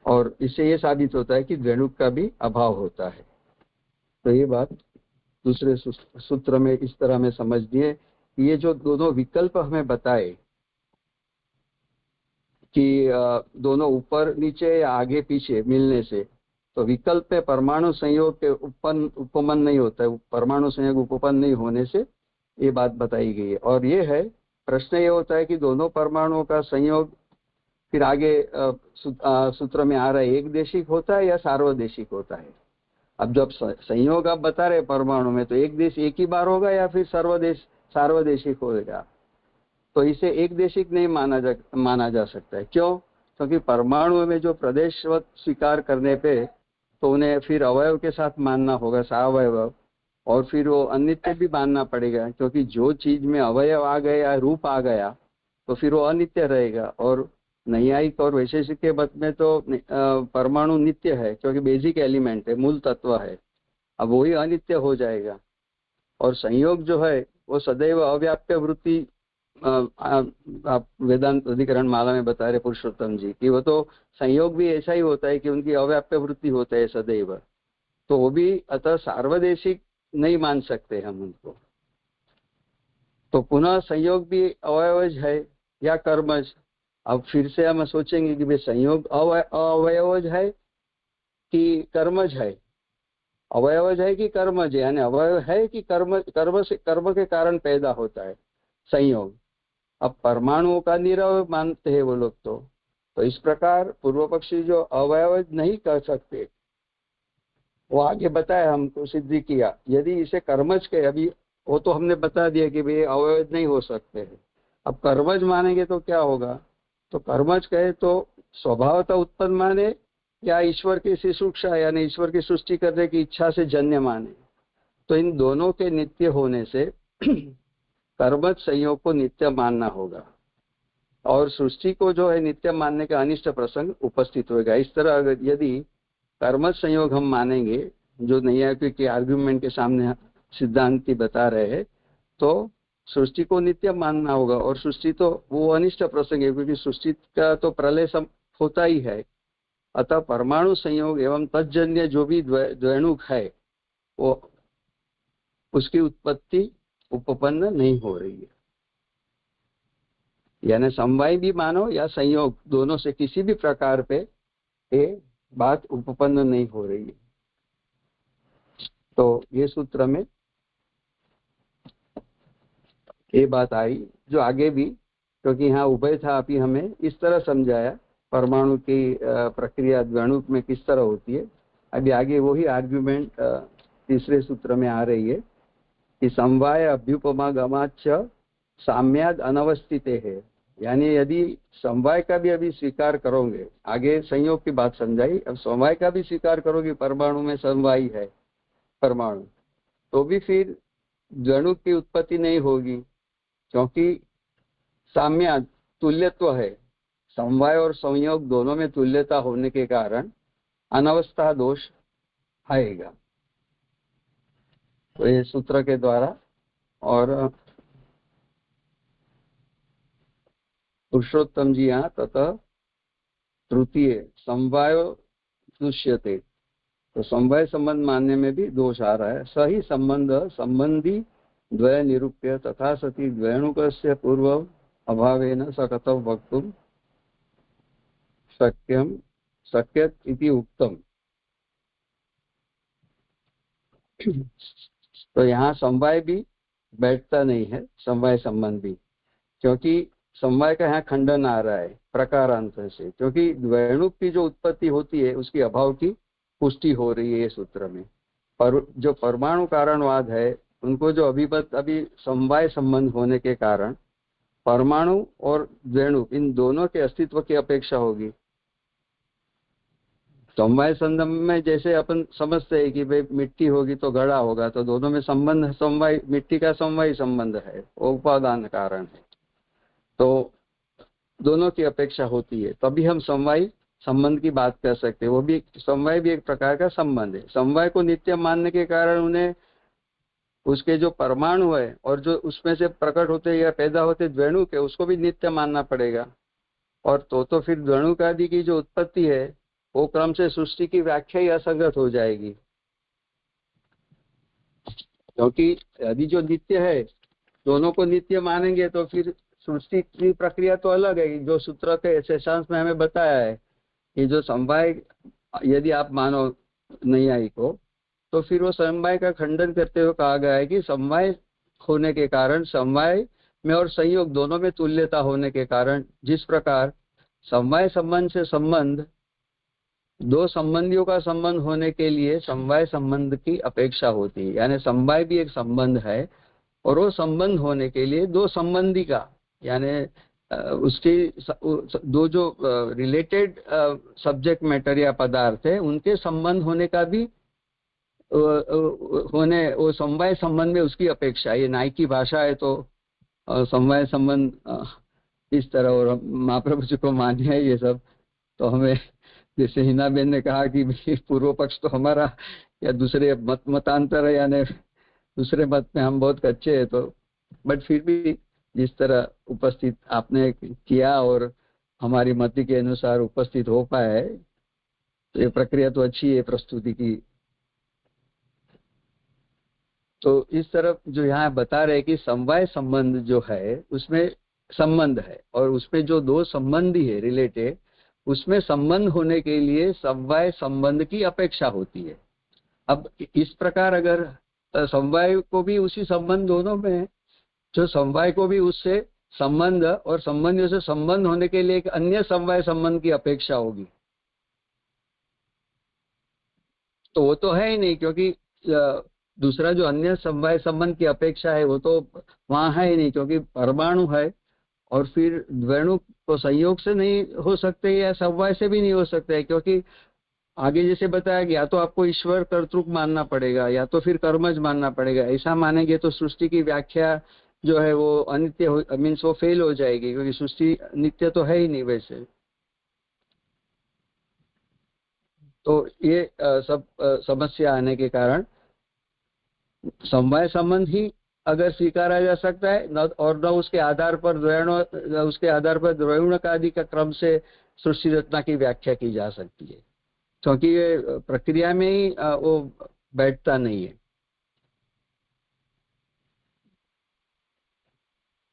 और इससे ये साबित होता है कि द्वेणुक का भी अभाव होता है। तो ये बात दूसरे सूत्र में इस तरह में समझ दिए कि ये जो दोनों विकल्प हमें बताए कि दोनों ऊपर नीचे या आगे पीछे मिलने से, तो विकल्प पे परमाणु संयोग के उपपन्न नहीं होता है, परमाणु संयोग उपपन्न नहीं होने से ये बात बताई गई है। और ये है प्रश्न ये होता है कि दोनों परमाणुओं का संयोग फिर आगे सूत्र में आ रहा है एक देशिक होता है या सार्वदेशिक होता है। अब जब संयोग आप बता रहे परमाणु में, तो एक देश एक ही बार होगा या फिर सार्वदेशिक होगा। तो इसे एक देशिक नहीं माना जा सकता है। क्यों? क्योंकि परमाणु में जो प्रदेशवत स्वीकार करने पे तो उन्हें फिर अवयव के साथ मानना होगा, सावयव, और फिर वो अनित्य भी मानना पड़ेगा, क्योंकि जो चीज में अवयव आ गया, रूप आ गया, तो फिर वो अनित्य रहेगा। और नैयायिक और वैशेषिक के मत में तो परमाणु नित्य है, क्योंकि बेसिक एलिमेंट है, मूल तत्व है। अब वही अनित्य हो जाएगा। और संयोग जो है वो सदैव अव्याप्य वृत्ति, आप वेदांत अधिकरण माला में बता रहे पुरुषोत्तम जी कि वो तो संयोग भी ऐसा ही होता है कि उनकी अव्याप्य वृत्ति होता है सदैव। तो वो भी अतः सार्वदेशिक नहीं मान सकते हम उनको। तो पुनः संयोग भी अवयवज है या कर्मज। अब फिर से हम सोचेंगे कि भाई संयोग अवयवज है कि कर्मज है, अवयवज है कि कर्मज है, यानी अवयव है कि कर्म के कारण पैदा होता है संयोग। अब परमाणुओं का निरवय मानते हैं वो लोग। तो इस प्रकार पूर्व पक्षी जो अवयवज नहीं कर सकते, वो आगे बताया, हमको सिद्धि किया। यदि इसे कर्मज के, अभी वो तो हमने बता दिया कि भाई अवयवज नहीं हो सकते हैं। अब कर्मज मानेंगे तो क्या होगा? तो कर्मज कहे तो स्वभावतः उत्पन्न माने या ईश्वर की शिशुक्षा यानी ईश्वर की सृष्टि करने की इच्छा से जन्य माने। तो इन दोनों के नित्य होने से कर्मज संयोग को नित्य मानना होगा, और सृष्टि को जो है नित्य मानने का अनिष्ट प्रसंग उपस्थित होगा। इस तरह अगर यदि कर्मज संयोग हम मानेंगे, जो नैयायिकों के आर्ग्यूमेंट के सामने सिद्धांती बता रहे हैं, तो सृष्टि को नित्य मानना होगा। और सृष्टि तो वो अनिष्ट प्रसंग है, क्योंकि सृष्टि का तो प्रलय होता ही है। अतः परमाणु संयोग एवं तज्जन्य जो भी द्वैणुक है, वो उसकी उत्पत्ति उपपन्न नहीं हो रही है। यानी समवाय भी मानो या संयोग, दोनों से किसी भी प्रकार पे ये बात उपपन्न नहीं हो रही है। तो ये सूत्र में ये बात आई, जो आगे भी, क्योंकि यहाँ उभय था, अभी हमें इस तरह समझाया परमाणु की प्रक्रिया द्वैणुक में किस तरह होती है। अभी आगे वही आर्ग्यूमेंट तीसरे सूत्र में आ रही है कि समवाय अभ्युपमागमाच साम्याद अनवस्थित है। यानी यदि समवाय का भी अभी स्वीकार करोगे, आगे संयोग की बात समझाई, अब समवाय का भी स्वीकार करोगे, परमाणु में समवाय है परमाणु, तो भी फिर द्वैणुक की उत्पत्ति नहीं होगी, क्योंकि साम्याद तुल्यत्व है। समवाय और संयोग दोनों में तुल्यता होने के कारण अनवस्था दोष आएगा। तो ये सूत्र के द्वारा, और पुरुषोत्तम जी यहाँ तथा तृतीय समवाय दुष्यते, तो समवाय संबंध मानने में भी दोष आ रहा है। सही संबंध संबंधी द्वय निरूप्य तथा सती द्वैणुकस्य पूर्व अभावेन सकतव वक्तुम शक्यत इति उक्तम। तो यहाँ समवाय भी बैठता नहीं है, समवाय संबंध भी, क्योंकि समवाय का यहाँ खंडन आ रहा है प्रकारांत से, क्योंकि द्वैणुक की जो उत्पत्ति होती है उसकी अभाव की पुष्टि हो रही है ये सूत्र में। पर जो परमाणु कारणवाद है, उनको जो अभी समवाय संबंध होने के कारण परमाणु और द्वैणुक इन दोनों के अस्तित्व की अपेक्षा होगी। समवाय संबंध में जैसे अपन समझते हैं कि भाई मिट्टी होगी तो घड़ा होगा, तो दोनों में संबंध समवाय, मिट्टी का समवाय संबंध है, वो उपादान कारण है, तो दोनों की अपेक्षा होती है, तभी हम समवाय संबंध की बात कर सकते हैं। वो भी समवाय भी एक प्रकार का संबंध है। समवाय को नित्य मानने के कारण उन्हें उसके जो परमाणु है और जो उसमें से प्रकट होते या पैदा होते द्वैणुक है, उसको भी नित्य मानना पड़ेगा। और तो फिर द्वैणुक आदि की जो उत्पत्ति है वो क्रम से सृष्टि की व्याख्या ही असंगत हो जाएगी, क्योंकि यदि जो नित्य है दोनों को नित्य मानेंगे तो फिर सृष्टि की प्रक्रिया तो अलग है। जो सूत्र के शेषांश में हमें बताया है कि जो समवाय यदि आप मानो नैयायिक को, तो फिर वो समवाय का खंडन करते हुए कहा गया है कि समवाय होने के कारण, समवाय में और संयोग दोनों में तुल्यता होने के कारण, जिस प्रकार समवाय संबंध से संबंध, दो संबंधियों का संबंध होने के लिए समवाय संबंध की अपेक्षा होती है। यानी समवाय भी एक संबंध है और वो संबंध होने के लिए दो संबंधी का, यानी उसकी दो जो रिलेटेड सब्जेक्ट मैटर या पदार्थ है उनके संबंध होने का भी वो समवाय संबंध में उसकी अपेक्षा। ये न्याय की भाषा है तो समवाय संबंध इस तरह, और महाप्रभु जी को मान्य है ये सब। तो हमें जैसे हिनाबेन ने कहा कि पूर्व पक्ष तो हमारा या दूसरे मतांतर है, यानी दूसरे मत में हम बहुत कच्चे हैं, तो बट फिर भी जिस तरह उपस्थित आपने किया और हमारी मति के अनुसार उपस्थित हो पाए, तो ये प्रक्रिया तो अच्छी है प्रस्तुति की। तो इस तरफ जो यहाँ बता रहे कि समवाय संबंध जो है उसमें संबंध है और उसमें जो दो संबंधी है रिलेटेड, उसमें संबंध होने के लिए समवाय संबंध की अपेक्षा होती है। अब इस प्रकार अगर समवाय को भी उसी संबंध दोनों में है, जो समवाय को भी उससे संबंध और संबंधियों से संबंध होने के लिए एक अन्य समवाय संबंध की अपेक्षा होगी, तो वो तो है ही नहीं, क्योंकि दूसरा जो अन्य समवाय संबंध की अपेक्षा है वो तो वहां है ही नहीं, क्योंकि परमाणु है और फिर द्वैणु तो संयोग से नहीं हो सकते या समवाय से भी नहीं हो सकते, क्योंकि आगे जैसे बताया गया या तो आपको ईश्वर कर्तृक मानना पड़ेगा या तो फिर कर्मज मानना पड़ेगा। ऐसा मानेंगे तो सृष्टि की व्याख्या जो है वो अनित्य मीन्स वो फेल हो जाएगी, क्योंकि सृष्टि नित्य तो है ही नहीं वैसे। तो ये सब समस्या आने के कारण समवाय संबंध ही अगर स्वीकारा जा सकता है न, और न उसके आधार पर द्वैण का आदि का क्रम से सृष्टि रचना की व्याख्या की जा सकती है, क्योंकि ये प्रक्रिया में ही वो बैठता नहीं है,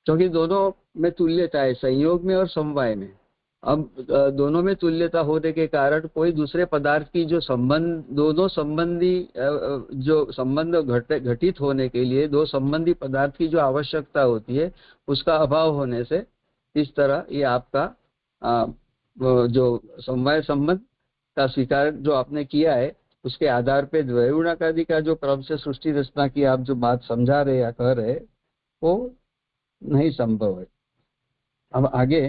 क्योंकि दोनों में तुल्यता है, संयोग में और समवाय में। अब दोनों में तुल्यता होने के कारण कोई दूसरे पदार्थ की जो संबंध, दोनों संबंधी जो संबंध घटित होने के लिए दो संबंधी पदार्थ की जो आवश्यकता होती है उसका अभाव होने से इस तरह ये आपका जो समवाय संबंध का स्वीकार जो आपने किया है उसके आधार पे द्वैगुणकादि का जो क्रम से सृष्टि रचना की आप जो बात समझा रहे या कह रहे वो नहीं संभव है। अब आगे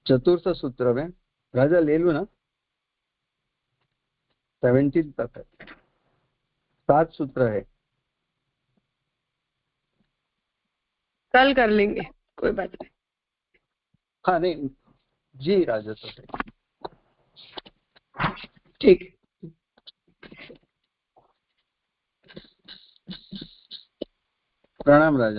चतुर्थ सूत्र में राजा ले लू ना 17 तक है, 7 सूत्र है। कल कर लेंगे, कोई बात नहीं। हाँ नहीं जी राजा तो ठीक। प्रणाम राजा।